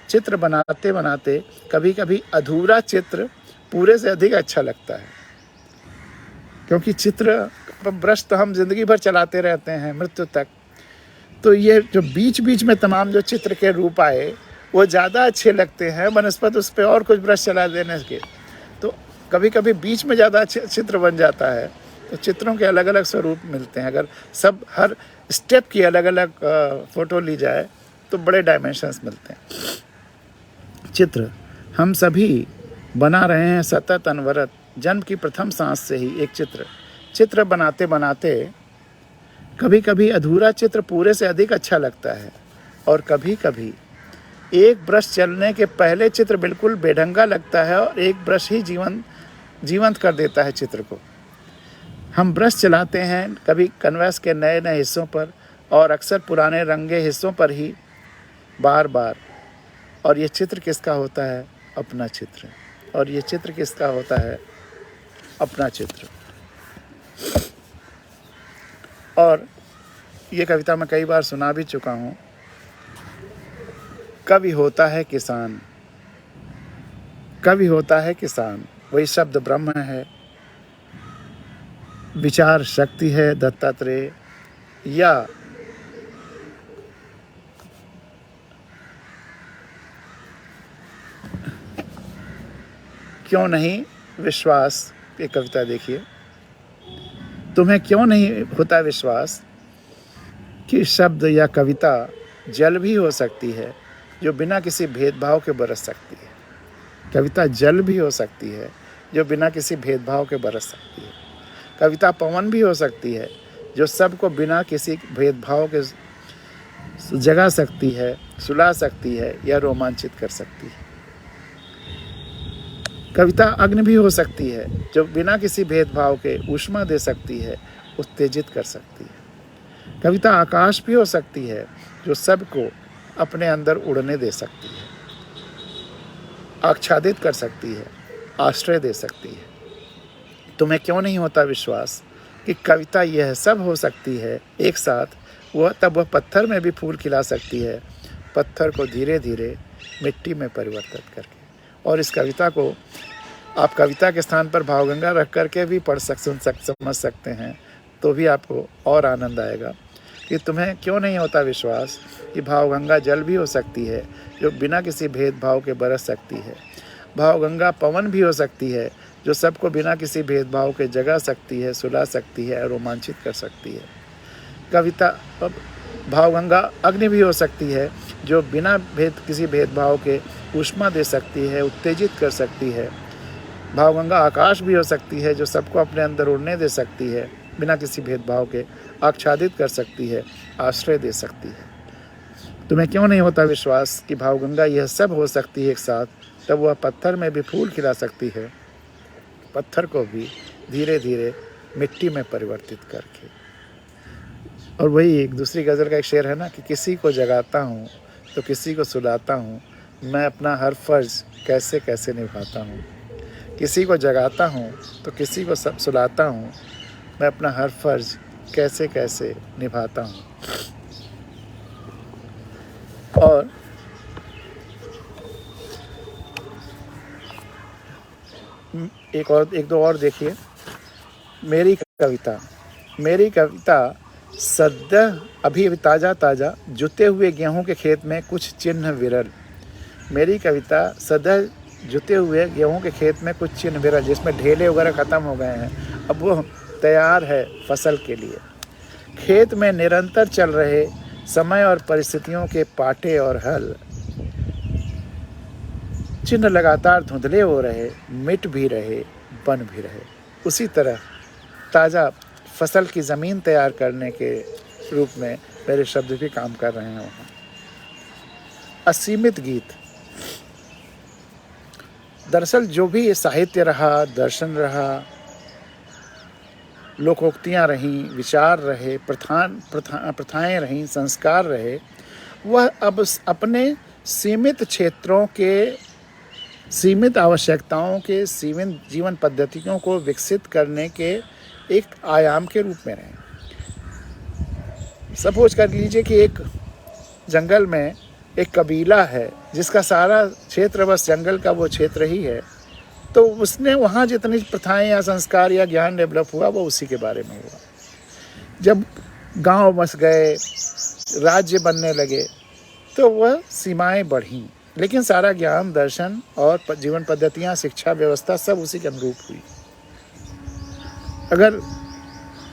चित्र बनाते बनाते कभी कभी अधूरा चित्र पूरे से अधिक अच्छा लगता है, क्योंकि चित्र ब्रश तो हम जिंदगी भर चलाते रहते हैं मृत्यु तक। तो ये जो बीच बीच में तमाम जो चित्र के रूप आए वो ज़्यादा अच्छे लगते हैं बनस्पत उस पर और कुछ ब्रश चला देने के। तो कभी कभी बीच में ज़्यादा अच्छे चित्र बन जाता है। तो चित्रों के अलग अलग स्वरूप मिलते हैं। अगर सब हर स्टेप की अलग अलग फ़ोटो ली जाए तो बड़े डायमेंशंस मिलते हैं। चित्र। हम सभी बना रहे हैं सतत अनवरत जन्म की प्रथम सांस से ही एक चित्र। चित्र बनाते बनाते कभी कभी अधूरा चित्र पूरे से अधिक अच्छा लगता है, और कभी कभी एक ब्रश चलने के पहले चित्र बिल्कुल बेढंगा लगता है, और एक ब्रश ही जीवंत कर देता है चित्र को। हम ब्रश चलाते हैं कभी कैनवास के नए नए हिस्सों पर, और अक्सर पुराने रंगे हिस्सों पर ही बार बार। और ये चित्र किसका होता है? अपना चित्र। और ये चित्र किसका होता है? अपना चित्र। और ये कविता मैं कई बार सुना भी चुका हूँ। कवि होता है किसान, कवि होता है किसान, वही शब्द ब्रह्म है, विचार शक्ति है दत्तात्रेय, या क्यों नहीं विश्वास। ये कविता देखिए। तुम्हें क्यों नहीं होता विश्वास कि शब्द या कविता जल भी हो सकती है जो बिना किसी भेदभाव के बरस सकती है। कविता जल भी हो सकती है जो बिना किसी भेदभाव के बरस सकती है। कविता पवन भी हो सकती है जो सबको बिना किसी भेदभाव के जगा सकती है, सुला सकती है या रोमांचित कर सकती है। कविता अग्नि भी हो सकती है जो बिना किसी भेदभाव के ऊष्मा दे सकती है, उत्तेजित कर सकती है। कविता आकाश भी हो सकती है जो सबको अपने अंदर उड़ने दे सकती है, आच्छादित कर सकती है, आश्रय दे सकती है। तुम्हें क्यों नहीं होता विश्वास कि कविता यह सब हो सकती है एक साथ? वह पत्थर में भी फूल खिला सकती है, पत्थर को धीरे धीरे मिट्टी में परिवर्तित करके। और इस कविता को आप कविता के स्थान पर भावगंगा रख करके भी समझ सकते हैं, तो भी आपको और आनंद आएगा। कि तुम्हें क्यों नहीं होता विश्वास कि भावगंगा जल भी हो सकती है जो बिना किसी भेदभाव के बरस सकती है। भावगंगा पवन भी हो सकती है जो सबको बिना किसी भेदभाव के जगा सकती है, सुला सकती है और रोमांचित कर सकती है। कविता भावगंगा अग्नि भी हो सकती है जो बिना किसी भेदभाव के ऊष्मा दे सकती है, उत्तेजित कर सकती है। भावगंगा आकाश भी हो सकती है जो सबको अपने अंदर उड़ने दे सकती है, बिना किसी भेदभाव के आच्छादित कर सकती है, आश्रय दे सकती है। तुम्हें क्यों नहीं होता विश्वास कि भावगंगा यह सब हो सकती है एक साथ, तब वह पत्थर में भी फूल खिला सकती है, पत्थर को भी धीरे धीरे मिट्टी में परिवर्तित करके। और वही एक दूसरी गज़ल का एक शेर है ना कि किसी को जगाता हूँ तो किसी को सुलाता हूँ, मैं अपना हर फ़र्ज़ कैसे कैसे निभाता हूँ। किसी को जगाता हूँ तो किसी को सुलाता हूँ, मैं अपना हर फ़र्ज़ कैसे कैसे निभाता हूँ। और एक दो और देखिए। मेरी कविता सद्य अभी ताज़ा ताज़ा जुते हुए गेहूं के खेत में कुछ चिन्ह विरल। मेरी कविता सद्य जुते हुए गेहूं के खेत में कुछ चिन्ह विरल, जिसमें ढेले वगैरह ख़त्म हो गए हैं, अब वो तैयार है फसल के लिए। खेत में निरंतर चल रहे समय और परिस्थितियों के पाटे और हल, चिन्ह लगातार धुंधले हो रहे, मिट भी रहे, बन भी रहे। उसी तरह ताज़ा फसल की ज़मीन तैयार करने के रूप में मेरे शब्द भी काम कर रहे हैं। असीमित गीत। दरअसल जो भी साहित्य रहा, दर्शन रहा, लोकोक्तियाँ रहीं, विचार रहे, प्रथाएं रहीं, संस्कार रहे, वह अब अपने सीमित क्षेत्रों के, सीमित आवश्यकताओं के, सीमित जीवन पद्धतियों को विकसित करने के एक आयाम के रूप में रहे। सपोज कर लीजिए कि एक जंगल में एक कबीला है जिसका सारा क्षेत्र बस जंगल का वो क्षेत्र ही है, तो उसने वहाँ जितनी प्रथाएं या संस्कार या ज्ञान डेवलप हुआ वो उसी के बारे में हुआ। जब गांव बस गए, राज्य बनने लगे, तो वह सीमाएं बढ़ीं, लेकिन सारा ज्ञान, दर्शन और जीवन पद्धतियाँ, शिक्षा व्यवस्था सब उसी के अनुरूप हुई। अगर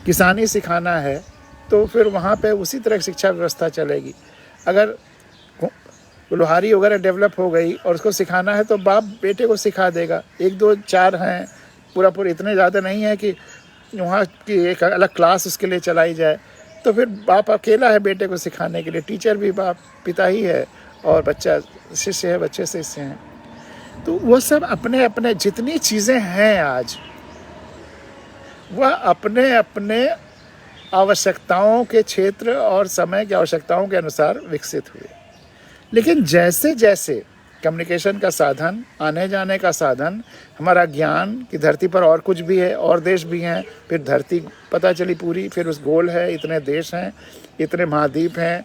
किसानी सिखाना है तो फिर वहाँ पे उसी तरह की शिक्षा व्यवस्था चलेगी। अगर लोहारी वगैरह डेवलप हो गई और उसको सिखाना है तो बाप बेटे को सिखा देगा। 1 2 4 हैं, पूरा इतने ज़्यादा नहीं है कि वहाँ की एक अलग क्लास उसके लिए चलाई जाए, तो फिर बाप अकेला है बेटे को सिखाने के लिए। टीचर भी बाप, पिता ही है, और बच्चा शिष्य है, बच्चे शिष्य हैं। तो वो सब अपने अपने जितनी चीज़ें हैं आज, वह अपने अपने आवश्यकताओं के क्षेत्र और समय की आवश्यकताओं के अनुसार विकसित हुए। लेकिन जैसे जैसे कम्युनिकेशन का साधन, आने जाने का साधन, हमारा ज्ञान कि धरती पर और कुछ भी है, और देश भी हैं, फिर धरती पता चली पूरी, फिर उस गोल है, इतने देश हैं, इतने महाद्वीप हैं,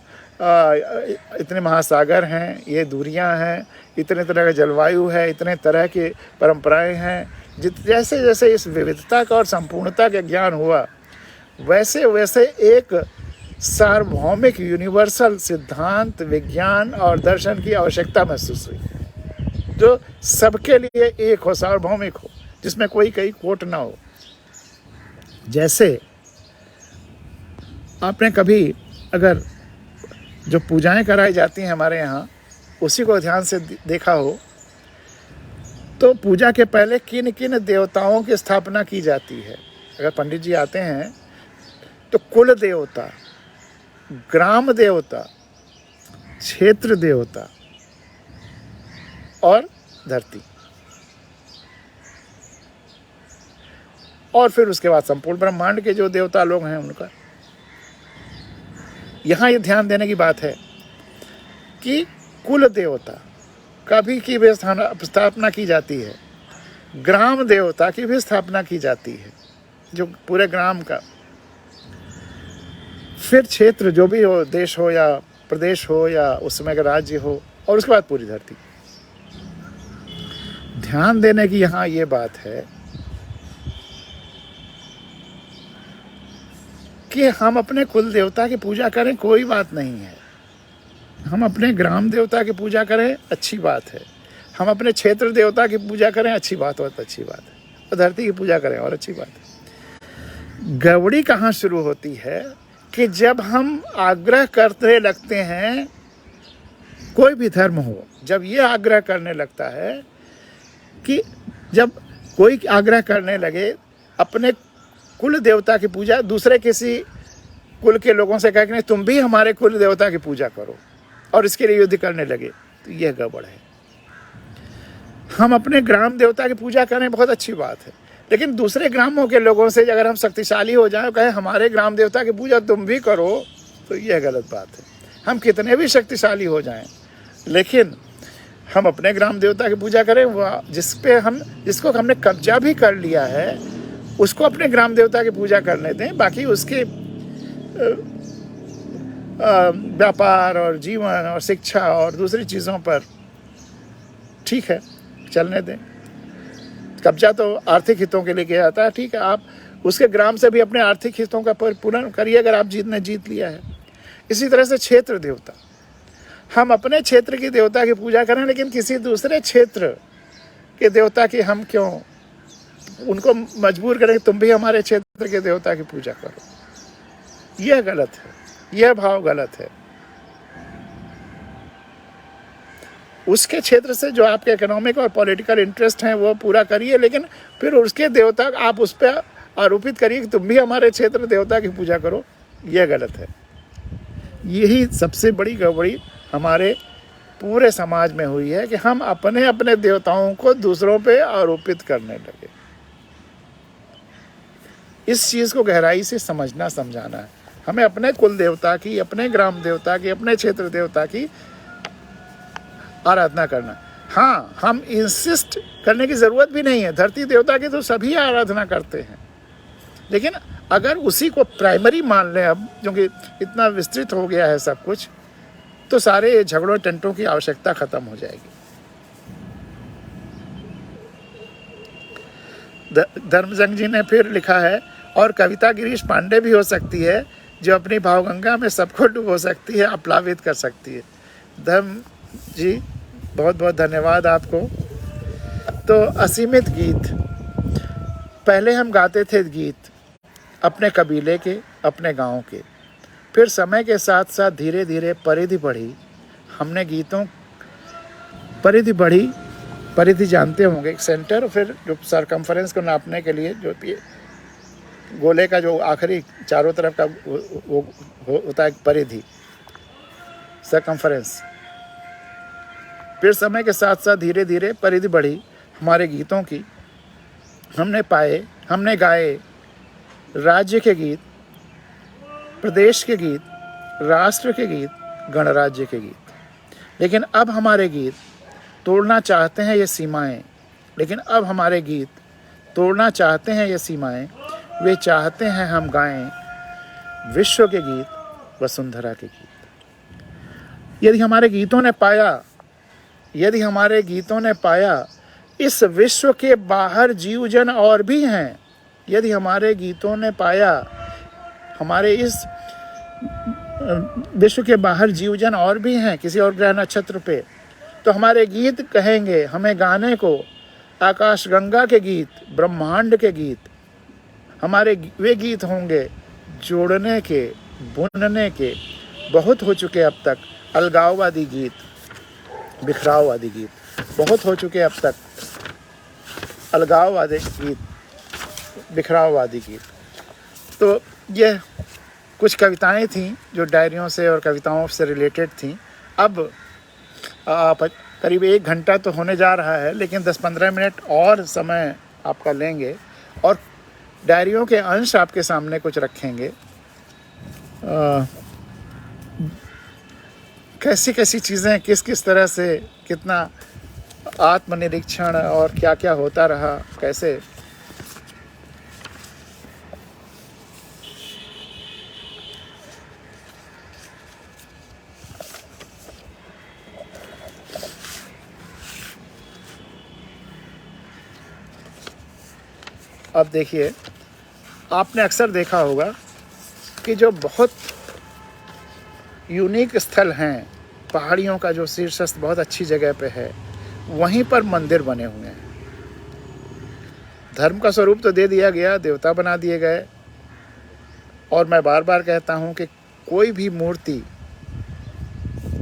इतने महासागर हैं, ये दूरियां हैं, इतने तरह का जलवायु है, इतने तरह की परंपराएं हैं। जैसे जैसे इस विविधता का और संपूर्णता का ज्ञान हुआ, वैसे वैसे एक सार्वभौमिक यूनिवर्सल सिद्धांत, विज्ञान और दर्शन की आवश्यकता महसूस हुई, जो सबके लिए एक हो, सार्वभौमिक हो, जिसमें कोई कहीं कोट ना हो। जैसे आपने कभी अगर जो पूजाएं कराई जाती हैं हमारे यहाँ, उसी को ध्यान से देखा हो, तो पूजा के पहले किन किन देवताओं की स्थापना की जाती है। अगर पंडित जी आते हैं तो कुल देवता, ग्राम देवता, क्षेत्र देवता और धरती, और फिर उसके बाद संपूर्ण ब्रह्मांड के जो देवता लोग हैं उनका। यहाँ ये ध्यान देने की बात है कि कुल देवता का भी की भी स्थापना की जाती है, ग्राम देवता की भी स्थापना की जाती है, जो पूरे ग्राम का, फिर क्षेत्र जो भी हो, देश हो या प्रदेश हो या उस समय का राज्य हो, और उसके बाद पूरी धरती। ध्यान देने की यहाँ ये बात है कि हम अपने कुल देवता की पूजा करें, कोई बात नहीं है। हम अपने ग्राम देवता की पूजा करें, अच्छी बात है। हम अपने क्षेत्र देवता की पूजा करें, अच्छी बात, बहुत अच्छी बात है। और धरती की पूजा करें, और अच्छी बात है। गड़बड़ी कहाँ शुरू होती है कि जब हम आग्रह करने लगते हैं, कोई भी धर्म हो, जब ये आग्रह करने लगता है कि जब कोई आग्रह करने लगे अपने कुल देवता की पूजा दूसरे किसी कुल के लोगों से कह के तुम भी हमारे कुल देवता की पूजा करो, और इसके लिए युद्ध करने लगे, तो यह गड़बड़ है। हम अपने ग्राम देवता की पूजा करें, बहुत अच्छी बात है, लेकिन दूसरे ग्रामों के लोगों से अगर हम शक्तिशाली हो जाएं, कहें हमारे ग्राम देवता की पूजा तुम भी करो, तो यह गलत बात है। हम कितने भी शक्तिशाली हो जाएं, लेकिन हम अपने ग्राम देवता की पूजा करें, वह जिसको हमने कब्जा भी कर लिया है, उसको अपने ग्राम देवता की पूजा करने दें। बाकी उसके व्यापार और जीवन और शिक्षा और दूसरी चीज़ों पर ठीक है, चलने दें। कब्जा तो आर्थिक हितों के लिए किया जाता है, ठीक है, आप उसके ग्राम से भी अपने आर्थिक हितों का पूर्ण करिए अगर आप जीत लिया है। इसी तरह से क्षेत्र देवता, हम अपने क्षेत्र की देवता की पूजा करें, लेकिन किसी दूसरे क्षेत्र के देवता की हम क्यों उनको मजबूर करें तुम भी हमारे क्षेत्र के देवता की पूजा करो। यह गलत है, यह भाव गलत है। उसके क्षेत्र से जो आपके इकोनॉमिक और पॉलिटिकल इंटरेस्ट हैं वो पूरा करिए, लेकिन फिर उसके देवता आप उस पर आरोपित करिए कि तुम भी हमारे क्षेत्र देवता की पूजा करो, यह गलत है। यही सबसे बड़ी गड़बड़ी हमारे पूरे समाज में हुई है कि हम अपने अपने देवताओं को दूसरों पे आरोपित करने लगे। इस चीज़ को गहराई से समझना समझाना है। हमें अपने कुल देवता की, अपने ग्राम देवता की, अपने क्षेत्र देवता की आराधना करना। हाँ, हम इंसिस्ट करने की ज़रूरत भी नहीं है, धरती देवता की तो सभी आराधना करते हैं, लेकिन अगर उसी को प्राइमरी मान लें अब, क्योंकि इतना विस्तृत हो गया है सब कुछ, तो सारे झगड़ों टंटों की आवश्यकता खत्म हो जाएगी। धर्मजंग जी ने फिर लिखा है, और कविता गिरीश पांडे भी हो सकती है जो अपनी भावगंगा में सबको डुबो सकती है, आप्लावित कर सकती है। धर्म जी बहुत बहुत धन्यवाद आपको। तो असीमित गीत, पहले हम गाते थे गीत अपने कबीले के, अपने गांव के, फिर समय के साथ साथ धीरे धीरे परिधि बढ़ी, हमने गीतों परिधि बढ़ी। परिधि जानते होंगे, एक सेंटर, फिर जो सरकमफरेंस को नापने के लिए जो गोले का जो आखिरी चारों तरफ का वो होता है परिधि, सरकमफरेंस। फिर समय के साथ साथ धीरे धीरे परिधि बढ़ी हमारे गीतों की, हमने गाए राज्य के गीत, प्रदेश के गीत, राष्ट्र के गीत, गणराज्य के गीत। लेकिन अब हमारे गीत तोड़ना चाहते हैं ये सीमाएं, वे चाहते हैं हम गाएं विश्व के गीत, वसुंधरा के गीत। यदि हमारे गीतों ने पाया इस विश्व के बाहर जीवजन और भी हैं, यदि हमारे गीतों ने पाया हमारे इस विश्व के बाहर जीवजन और भी हैं किसी और ग्रह नक्षत्र पे, तो हमारे गीत कहेंगे हमें गाने को आकाशगंगा के गीत, ब्रह्मांड के गीत। हमारे वे गीत होंगे जोड़ने के, बुनने के। बहुत हो चुके अब तक अलगाववादी गीत, बिखराववादी गीत, बहुत हो चुके अब तक अलगाववादी गीत, बिखराववादी गीत। तो यह कुछ कविताएं थीं जो डायरियों से और कविताओं से रिलेटेड थीं। अब करीब 1 घंटा तो होने जा रहा है, लेकिन 10-15 मिनट और समय आपका लेंगे और डायरियों के अंश आपके सामने कुछ रखेंगे। कैसी कैसी चीज़ें किस तरह से, कितना आत्मनिरीक्षण और क्या क्या होता रहा, कैसे अब देखिए, आपने अक्सर देखा होगा कि जो बहुत यूनिक स्थल हैं, पहाड़ियों का जो शीर्षस्थ बहुत अच्छी जगह पे है, वहीं पर मंदिर बने हुए हैं। धर्म का स्वरूप तो दे दिया गया, देवता बना दिए गए। और मैं बार बार कहता हूँ कि कोई भी मूर्ति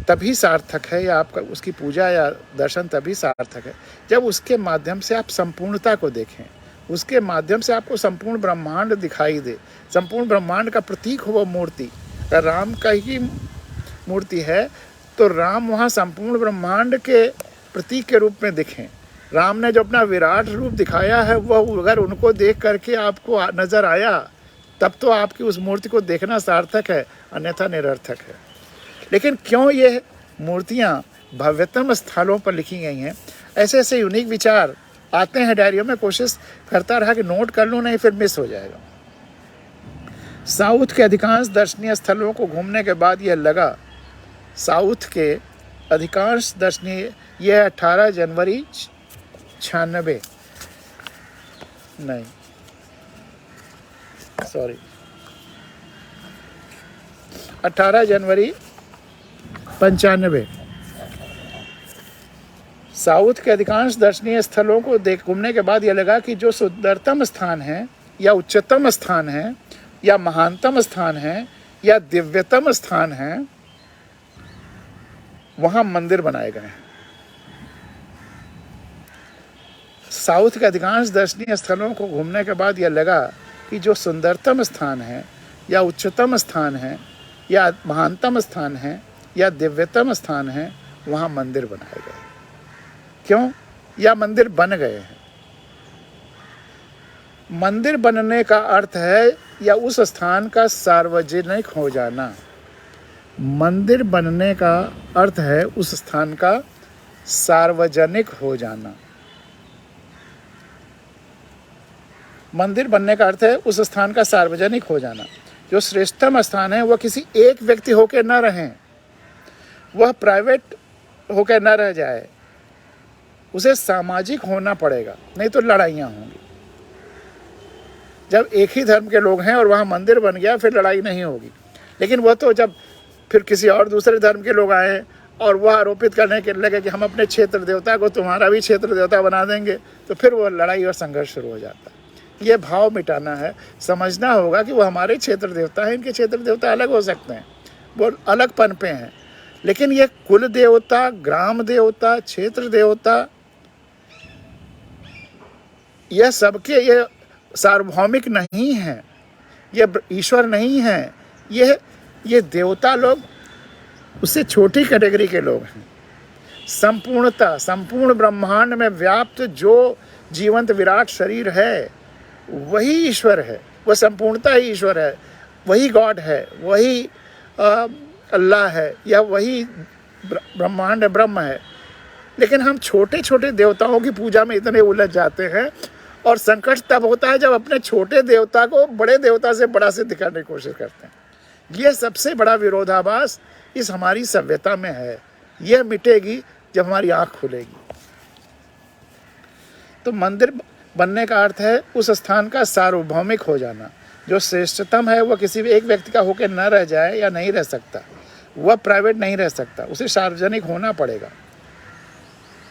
तभी सार्थक है, या आपका उसकी पूजा या दर्शन तभी सार्थक है जब उसके माध्यम से आप संपूर्णता को देखें, उसके माध्यम से आपको संपूर्ण ब्रह्मांड दिखाई दे, संपूर्ण ब्रह्मांड का प्रतीक हो वो मूर्ति। अगर राम का ही मूर्ति है तो राम वहाँ संपूर्ण ब्रह्मांड के प्रतीक के रूप में दिखें। राम ने जो अपना विराट रूप दिखाया है, वह अगर उनको देख करके आपको नज़र आया, तब तो आपकी उस मूर्ति को देखना सार्थक है, अन्यथा निरर्थक है। लेकिन क्यों ये मूर्तियाँ भव्यतम स्थलों पर लिखी गई हैं? ऐसे ऐसे यूनिक विचार आते हैं डायरियों में, कोशिश करता रहा कि नोट कर लूँ, नहीं फिर मिस हो जाएगा। साउथ के अधिकांश दर्शनीय स्थलों को घूमने के बाद यह लगा, साउथ के अधिकांश दर्शनीय, यह 18 जनवरी 96 नहीं सॉरी 18 जनवरी 95। साउथ के अधिकांश दर्शनीय स्थलों को घूमने के बाद यह लगा कि जो सुंदरतम स्थान है, या उच्चतम स्थान है, या महानतम स्थान है, या दिव्यतम स्थान है, वहां मंदिर बनाए गए हैं। साउथ के अधिकांश दर्शनीय स्थलों को घूमने के बाद यह लगा कि जो सुंदरतम स्थान है, या उच्चतम स्थान है, या महानतम स्थान है, या दिव्यतम स्थान है, वहाँ मंदिर बनाए गए। क्यों? या मंदिर बन गए हैं। मंदिर बनने का अर्थ है या उस स्थान का सार्वजनिक हो जाना। मंदिर बनने का अर्थ है उस स्थान का सार्वजनिक हो जाना। मंदिर बनने का अर्थ है उस स्थान का सार्वजनिक हो जाना। जो श्रेष्ठतम स्थान है वह किसी एक व्यक्ति होकर न रहें, वह प्राइवेट होकर न रह जाए, उसे सामाजिक होना पड़ेगा, नहीं तो लड़ाइयाँ होंगी। जब एक ही धर्म के लोग हैं और वहाँ मंदिर बन गया, फिर लड़ाई नहीं होगी। लेकिन वह तो जब फिर किसी और दूसरे धर्म के लोग आए और वह आरोपित करने के लगे कि हम अपने क्षेत्र देवता को तुम्हारा भी क्षेत्र देवता बना देंगे, तो फिर वह लड़ाई और संघर्ष शुरू हो जाता है। ये भाव मिटाना है, समझना होगा कि वो हमारे क्षेत्र देवता है, इनके क्षेत्र देवता अलग हो सकते हैं, वो अलग पनपे हैं, लेकिन ये कुल देवता, ग्राम देवता, क्षेत्र देवता, यह सबके ये सार्वभौमिक नहीं है, ये ईश्वर नहीं है, ये देवता लोग उससे छोटी कैटेगरी के लोग हैं। संपूर्णता, संपूर्ण ब्रह्मांड में व्याप्त जो जीवंत विराट शरीर है वही ईश्वर है, वह संपूर्णता ही ईश्वर है, वही गॉड है, वही अल्लाह है, या वही ब्रह्मांड ब्रह्म है। लेकिन हम छोटे छोटे देवताओं की पूजा में इतने उलझ जाते हैं, और संकट तब होता है जब अपने छोटे देवता को बड़े देवता से बड़ा सिद्ध करने की कोशिश करते हैं। यह सबसे बड़ा विरोधाभास इस हमारी सभ्यता में है। यह मिटेगी जब हमारी आँख खुलेगी। तो मंदिर बनने का अर्थ है उस स्थान का सार्वभौमिक हो जाना। जो श्रेष्ठतम है वह किसी भी एक व्यक्ति का होकर न रह जाए या नहीं रह सकता, वह प्राइवेट नहीं रह सकता, उसे सार्वजनिक होना पड़ेगा,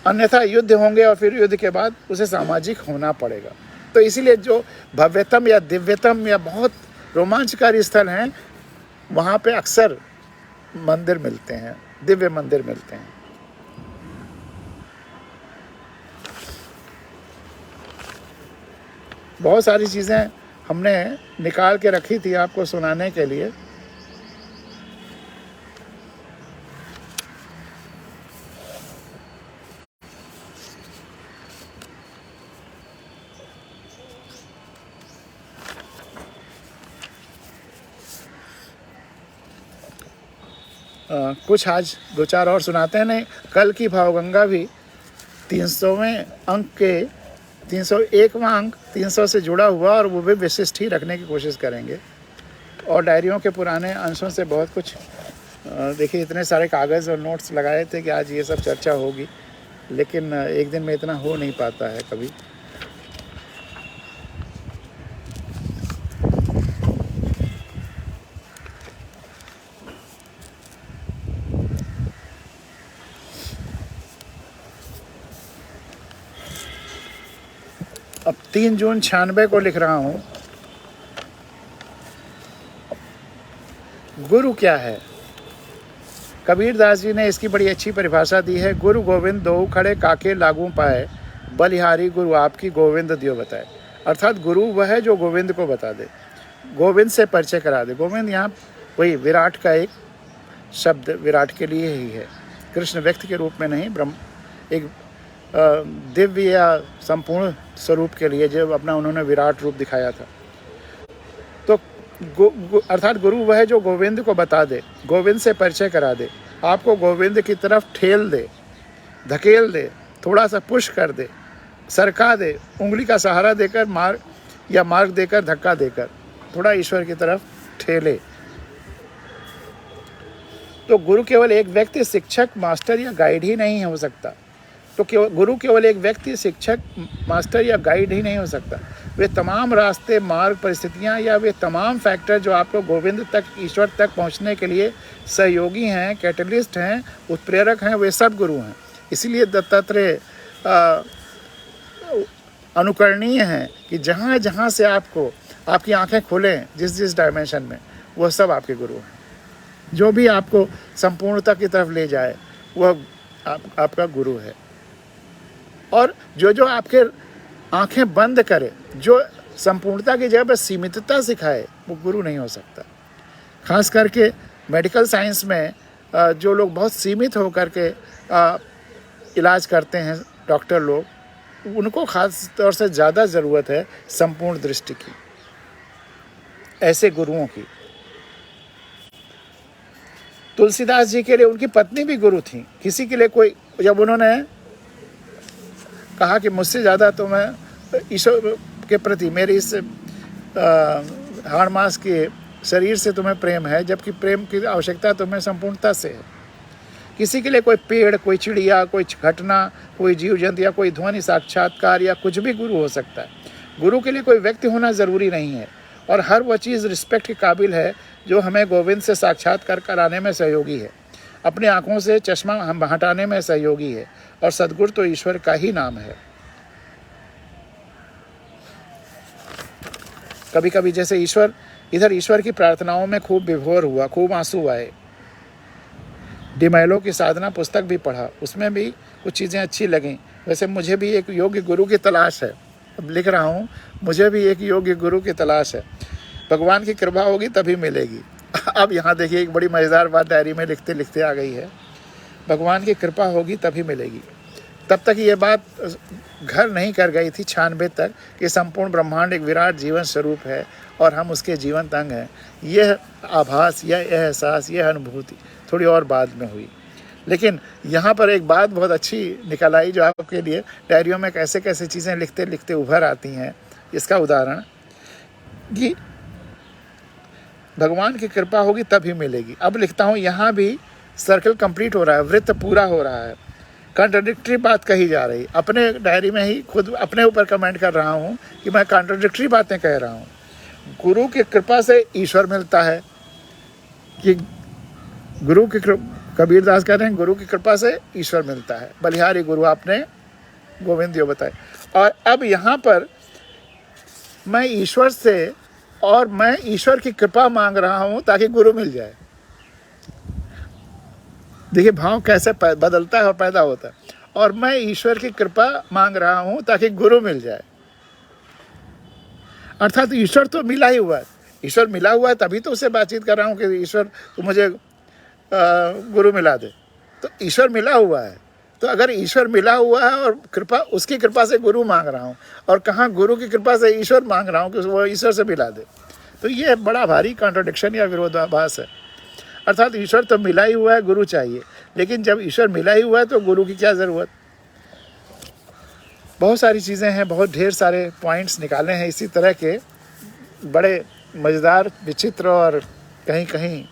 अन्यथा युद्ध होंगे और फिर युद्ध के बाद उसे सामाजिक होना पड़ेगा। तो इसीलिए जो भव्यतम या दिव्यतम या बहुत रोमांचकारी स्थल हैं, वहाँ पे अक्सर मंदिर मिलते हैं, दिव्य मंदिर मिलते हैं। बहुत सारी चीज़ें हमने निकाल के रखी थी आपको सुनाने के लिए। कुछ आज दो चार और सुनाते हैं। नहीं, कल की भावगंगा भी 300वें अंक के 301वां अंक 300 से जुड़ा हुआ, और वो भी विशिष्ट ही रखने की कोशिश करेंगे। और डायरियों के पुराने अंशों से बहुत कुछ देखिए, इतने सारे कागज़ और नोट्स लगाए थे कि आज ये सब चर्चा होगी, लेकिन एक दिन में इतना हो नहीं पाता है कभी। 3 जून 96 को लिख रहा हूँ। गुरु क्या है? कबीर दास जी ने इसकी बड़ी अच्छी परिभाषा दी है। गुरु गोविंद दो खड़े काके लागू पाए, बलिहारी गुरु आपकी गोविंद दियो बताए। अर्थात गुरु वह है जो गोविंद को बता दे, गोविंद से परिचय करा दे। गोविंद यहाँ वही विराट का एक शब्द विराट के लिए ही है, कृष्ण व्यक्ति के रूप में नहीं, ब्रह्म एक दिव्य या संपूर्ण स्वरूप के लिए जब अपना उन्होंने विराट रूप दिखाया था। तो अर्थात गुरु वह है जो गोविंद को बता दे, गोविंद से परिचय करा दे, आपको गोविंद की तरफ ठेल दे, धकेल दे, थोड़ा सा पुश कर दे, सरका दे, उंगली का सहारा देकर मार्ग देकर, धक्का देकर थोड़ा ईश्वर की तरफ ठेले। तो गुरु केवल एक व्यक्ति, शिक्षक, मास्टर या गाइड ही नहीं हो सकता। तो गुरु केवल एक व्यक्ति, शिक्षक, मास्टर या गाइड ही नहीं हो सकता। वे तमाम रास्ते, मार्ग, परिस्थितियाँ या वे तमाम फैक्टर जो आपको गोविंद तक, ईश्वर तक पहुँचने के लिए सहयोगी हैं, कैटलिस्ट हैं, उत्प्रेरक हैं, वे सब गुरु हैं। इसीलिए दत्तात्रेय अनुकरणीय हैं कि जहाँ जहाँ से आपको आपकी आंखें खुलें, जिस डायमेंशन में, वह सब आपके गुरु हैं। जो भी आपको संपूर्णता की तरफ ले जाए वह आपका गुरु है। और जो आपके आंखें बंद करे, जो संपूर्णता की जगह पर सीमितता सिखाए, वो गुरु नहीं हो सकता। खास करके मेडिकल साइंस में जो लोग बहुत सीमित होकर के इलाज करते हैं, डॉक्टर लोग, उनको खास तौर से ज़्यादा ज़रूरत है संपूर्ण दृष्टि की, ऐसे गुरुओं की। तुलसीदास जी के लिए उनकी पत्नी भी गुरु थी। किसी के लिए कोई, जब उन्होंने कहा कि मुझसे ज़्यादा तो मैं ईश्वर के प्रति, मेरे इस हाड़ मांस के शरीर से तुम्हें प्रेम है, जबकि प्रेम की आवश्यकता तुम्हें संपूर्णता से है। किसी के लिए कोई पेड़, कोई चिड़िया, कोई घटना, कोई जीव जंतु या कोई ध्वनि साक्षात्कार या कुछ भी गुरु हो सकता है। गुरु के लिए कोई व्यक्ति होना ज़रूरी नहीं है, और हर वह चीज़ रिस्पेक्ट के काबिल है जो हमें गोविंद से साक्षात्कार कराने में सहयोगी है, अपनी आँखों से चश्मा हम हटाने में सहयोगी है। और सद्गुरु तो ईश्वर का ही नाम है। कभी कभी जैसे ईश्वर की प्रार्थनाओं में खूब विभोर हुआ, खूब आंसू आए। डिमैलो की साधना पुस्तक भी पढ़ा, उसमें भी कुछ चीज़ें अच्छी लगीं। वैसे मुझे भी एक योग्य गुरु की तलाश है। अब लिख रहा हूँ, मुझे भी एक योग्य गुरु की तलाश है। भगवान की कृपा होगी तभी मिलेगी। अब यहाँ देखिए, एक बड़ी मज़ेदार बात डायरी में लिखते लिखते आ गई है। भगवान की कृपा होगी तभी मिलेगी। तब तक ये बात घर नहीं कर गई थी 96 तक कि संपूर्ण ब्रह्मांड एक विराट जीवन स्वरूप है और हम उसके जीवंत अंग हैं। यह आभास, यह एहसास, यह अनुभूति थोड़ी और बाद में हुई। लेकिन यहाँ पर एक बात बहुत अच्छी निकल आई जो आपके लिए डायरियों में कैसे कैसे चीज़ें लिखते लिखते उभर आती हैं। इसका उदाहरण कि भगवान की कृपा होगी तभी मिलेगी। अब लिखता हूँ, यहाँ भी सर्कल कंप्लीट हो रहा है, वृत्त पूरा हो रहा है। कॉन्ट्राडिक्टरी बात कही जा रही, अपने डायरी में ही खुद अपने ऊपर कमेंट कर रहा हूँ कि मैं कॉन्ट्राडिक्टरी बातें कह रहा हूँ। गुरु की कृपा से ईश्वर मिलता है, कि गुरु की कबीर दास कह रहे हैं, गुरु की कृपा से ईश्वर मिलता है। बलिहारी गुरु आपने गोविंद जी बताए। और अब यहाँ पर मैं ईश्वर से, और मैं ईश्वर की कृपा मांग रहा हूँ ताकि गुरु मिल जाए। देखिए भाव कैसे बदलता है और पैदा होता है। और मैं ईश्वर की कृपा मांग रहा हूँ ताकि गुरु मिल जाए। अर्थात ईश्वर तो मिला ही हुआ है, ईश्वर मिला हुआ है तभी तो उससे बातचीत कर रहा हूँ कि ईश्वर तो मुझे गुरु मिला दे। तो ईश्वर मिला हुआ है, तो अगर ईश्वर मिला हुआ है और कृपा, उसकी कृपा से गुरु मांग रहा हूँ, और कहाँ गुरु की कृपा से ईश्वर मांग रहा हूँ कि वो ईश्वर से मिला दे, तो ये बड़ा भारी कॉन्ट्रडिक्शन या विरोधाभास है। अर्थात ईश्वर तो मिला ही हुआ है, गुरु चाहिए। लेकिन जब ईश्वर मिला ही हुआ है तो गुरु की क्या ज़रूरत। बहुत सारी चीज़ें हैं, बहुत ढेर सारे पॉइंट्स निकाले हैं इसी तरह के, बड़े मज़ेदार, विचित्र और कहीं कहीं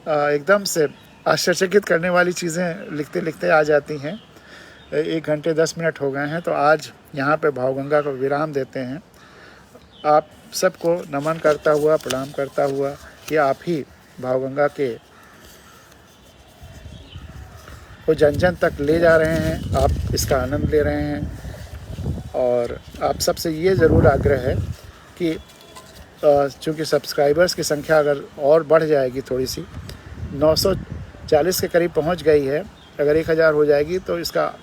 एकदम से आश्चर्यचकित करने वाली चीज़ें लिखते लिखते आ जाती हैं। 1 घंटे 10 मिनट हो गए हैं, तो आज यहाँ पे भावगंगा को विराम देते हैं। आप सबको नमन करता हुआ, प्रणाम करता हुआ कि आप ही भावगंगा के को जन जन तक ले जा रहे हैं, आप इसका आनंद ले रहे हैं और आप सबसे ये ज़रूर आग्रह है कि चूँकि सब्सक्राइबर्स की संख्या अगर और बढ़ जाएगी, थोड़ी सी 940 के करीब पहुंच गई है, अगर 1000 हो जाएगी तो इसका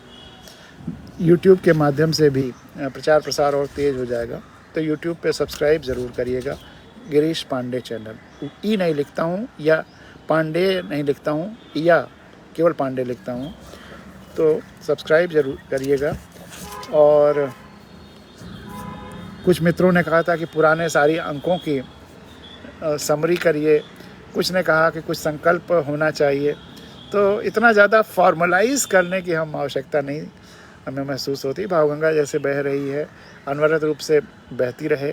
यूट्यूब के माध्यम से भी प्रचार प्रसार और तेज़ हो जाएगा। तो यूट्यूब पे सब्सक्राइब ज़रूर करिएगा, गिरीश पांडे चैनल। ई नहीं लिखता हूँ या पांडे नहीं लिखता हूँ या केवल पांडे लिखता हूँ, तो सब्सक्राइब ज़रूर करिएगा। और कुछ मित्रों ने कहा था कि पुराने सारी अंकों की समरी करिए, कुछ ने कहा कि कुछ संकल्प होना चाहिए। तो इतना ज़्यादा फॉर्मलाइज़ करने की हम आवश्यकता नहीं हमें महसूस होती। भावगंगा जैसे बह रही है, अनवरत रूप से बहती रहे।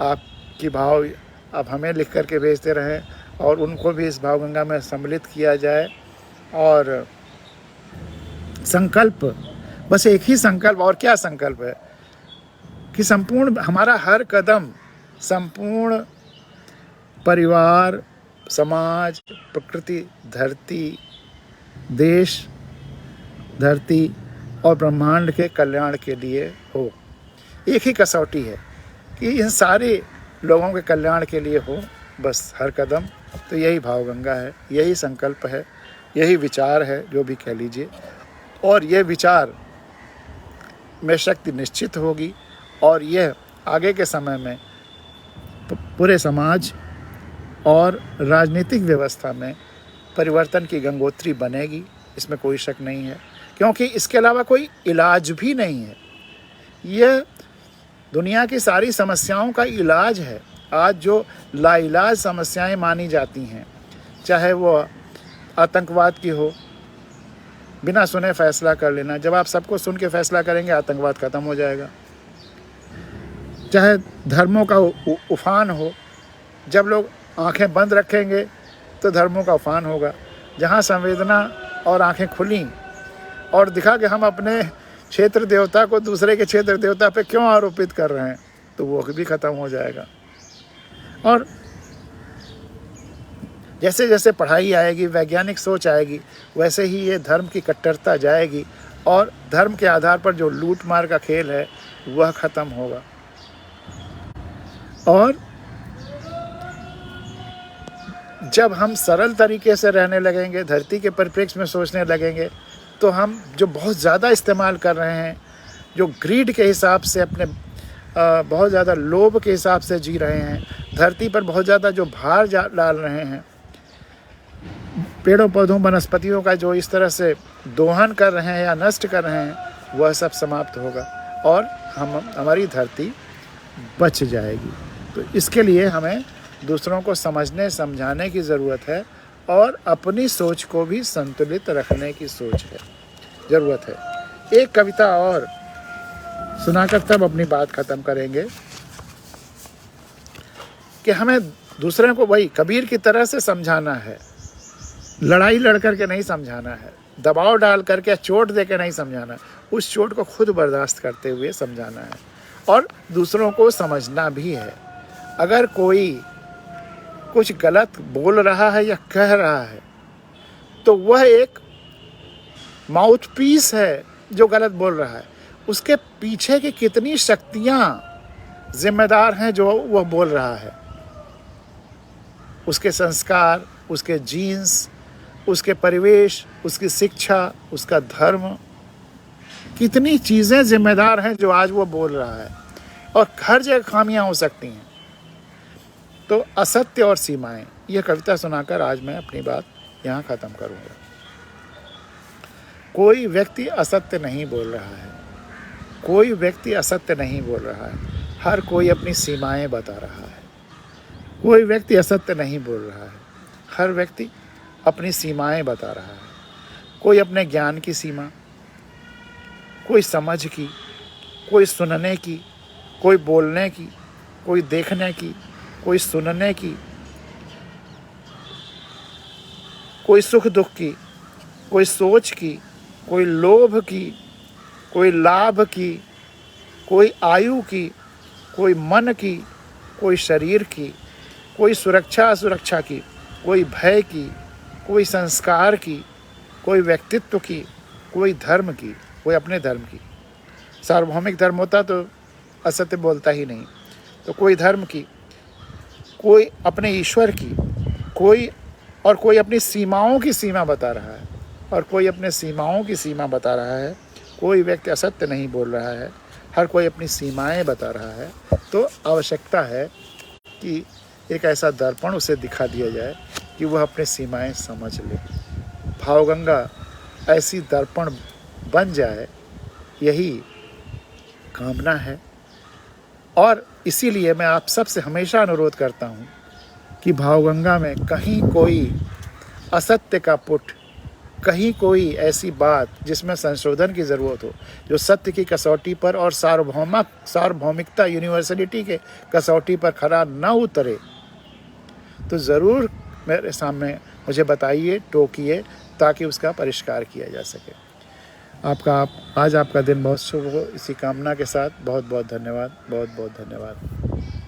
आपकी भाव आप हमें लिख कर के भेजते रहें और उनको भी इस भावगंगा में सम्मिलित किया जाए। और संकल्प, बस एक ही संकल्प, और क्या संकल्प है कि संपूर्ण हमारा हर कदम, संपूर्ण परिवार, समाज, प्रकृति, धरती, देश, धरती और ब्रह्मांड के कल्याण के लिए हो। एक ही कसौटी है कि इन सारे लोगों के कल्याण के लिए हो, बस हर कदम। तो यही भावगंगा है, यही संकल्प है, यही विचार है, जो भी कह लीजिए। और ये विचार में शक्ति निश्चित होगी और यह आगे के समय में पूरे समाज और राजनीतिक व्यवस्था में परिवर्तन की गंगोत्री बनेगी, इसमें कोई शक नहीं है। क्योंकि इसके अलावा कोई इलाज भी नहीं है। यह दुनिया की सारी समस्याओं का इलाज है। आज जो लाइलाज समस्याएं मानी जाती हैं, चाहे वो आतंकवाद की हो, बिना सुने फैसला कर लेना। जब आप सबको सुन के फैसला करेंगे, आतंकवाद ख़त्म हो जाएगा। चाहे धर्मों का उफान हो, जब लोग आंखें बंद रखेंगे तो धर्मों का उफान होगा। जहाँ संवेदना और आंखें खुली और दिखा कि हम अपने क्षेत्र देवता को दूसरे के क्षेत्र देवता पे क्यों आरोपित कर रहे हैं, तो वो भी ख़त्म हो जाएगा। और जैसे जैसे पढ़ाई आएगी, वैज्ञानिक सोच आएगी, वैसे ही ये धर्म की कट्टरता जाएगी और धर्म के आधार पर जो लूट मार का खेल है वह ख़त्म होगा। और जब हम सरल तरीके से रहने लगेंगे, धरती के परिप्रेक्ष्य में सोचने लगेंगे, तो हम जो बहुत ज़्यादा इस्तेमाल कर रहे हैं, जो ग्रीड के हिसाब से अपने बहुत ज़्यादा लोभ के हिसाब से जी रहे हैं, धरती पर बहुत ज़्यादा जो भार डाल रहे हैं, पेड़ों पौधों वनस्पतियों का जो इस तरह से दोहन कर रहे हैं या नष्ट कर रहे हैं, वह सब समाप्त होगा और हमारी धरती बच जाएगी। तो इसके लिए हमें दूसरों को समझने समझाने की ज़रूरत है और अपनी सोच को भी संतुलित रखने की ज़रूरत है। एक कविता और सुनाकर तब अपनी बात ख़त्म करेंगे कि हमें दूसरे को वही कबीर की तरह से समझाना है। लड़ाई लड़ करके नहीं समझाना है, दबाव डाल करके, चोट दे के नहीं समझाना, उस चोट को खुद बर्दाश्त करते हुए समझाना है और दूसरों को समझना भी है। अगर कोई कुछ गलत बोल रहा है या कह रहा है, तो वह एक माउथपीस है जो गलत बोल रहा है। उसके पीछे की कितनी शक्तियाँ जिम्मेदार हैं जो वह बोल रहा है। उसके संस्कार, उसके जीन्स, उसके परिवेश, उसकी शिक्षा, उसका धर्म, कितनी चीज़ें जिम्मेदार हैं जो आज वो बोल रहा है। और हर जगह खामियां हो सकती हैं। तो असत्य और सीमाएं, यह कविता सुनाकर आज मैं अपनी बात यहाँ ख़त्म करूँगा। कोई व्यक्ति असत्य नहीं बोल रहा है, कोई व्यक्ति असत्य नहीं बोल रहा है, हर कोई अपनी सीमाएं बता रहा है। कोई व्यक्ति असत्य नहीं बोल रहा है, हर व्यक्ति अपनी सीमाएं बता रहा है। कोई अपने ज्ञान की सीमा, कोई समझ की, कोई सुनने की, कोई बोलने की, कोई देखने की, कोई सुनने की, कोई सुख दुख की, कोई सोच की, कोई लोभ की, कोई लाभ की, कोई आयु की, कोई मन की, कोई शरीर की, कोई सुरक्षा असुरक्षा की, कोई भय की, कोई संस्कार की, कोई व्यक्तित्व की, कोई धर्म की, कोई अपने धर्म की। सार्वभौमिक धर्म होता तो असत्य बोलता ही नहीं। तो कोई धर्म की, कोई अपने ईश्वर की, कोई अपनी सीमाओं की सीमा बता रहा है, और कोई अपने सीमाओं की सीमा बता रहा है। कोई व्यक्ति असत्य नहीं बोल रहा है, हर कोई अपनी सीमाएं बता रहा है। तो आवश्यकता है कि एक ऐसा दर्पण उसे दिखा दिया जाए कि वह अपनी सीमाएं समझ ले। भावगंगा ऐसी दर्पण बन जाए, यही कामना है। और इसीलिए मैं आप सबसे हमेशा अनुरोध करता हूँ कि भावगंगा में कहीं कोई असत्य का पुट, कहीं कोई ऐसी बात जिसमें संशोधन की ज़रूरत हो, जो सत्य की कसौटी पर और सार्वभौमिकता, यूनिवर्सलिटी के कसौटी पर खरा न उतरे, तो ज़रूर मेरे सामने मुझे बताइए, टोकिए, ताकि उसका परिष्कार किया जा सके। आज आपका दिन बहुत शुभ हो, इसी कामना के साथ बहुत बहुत धन्यवाद, बहुत बहुत धन्यवाद।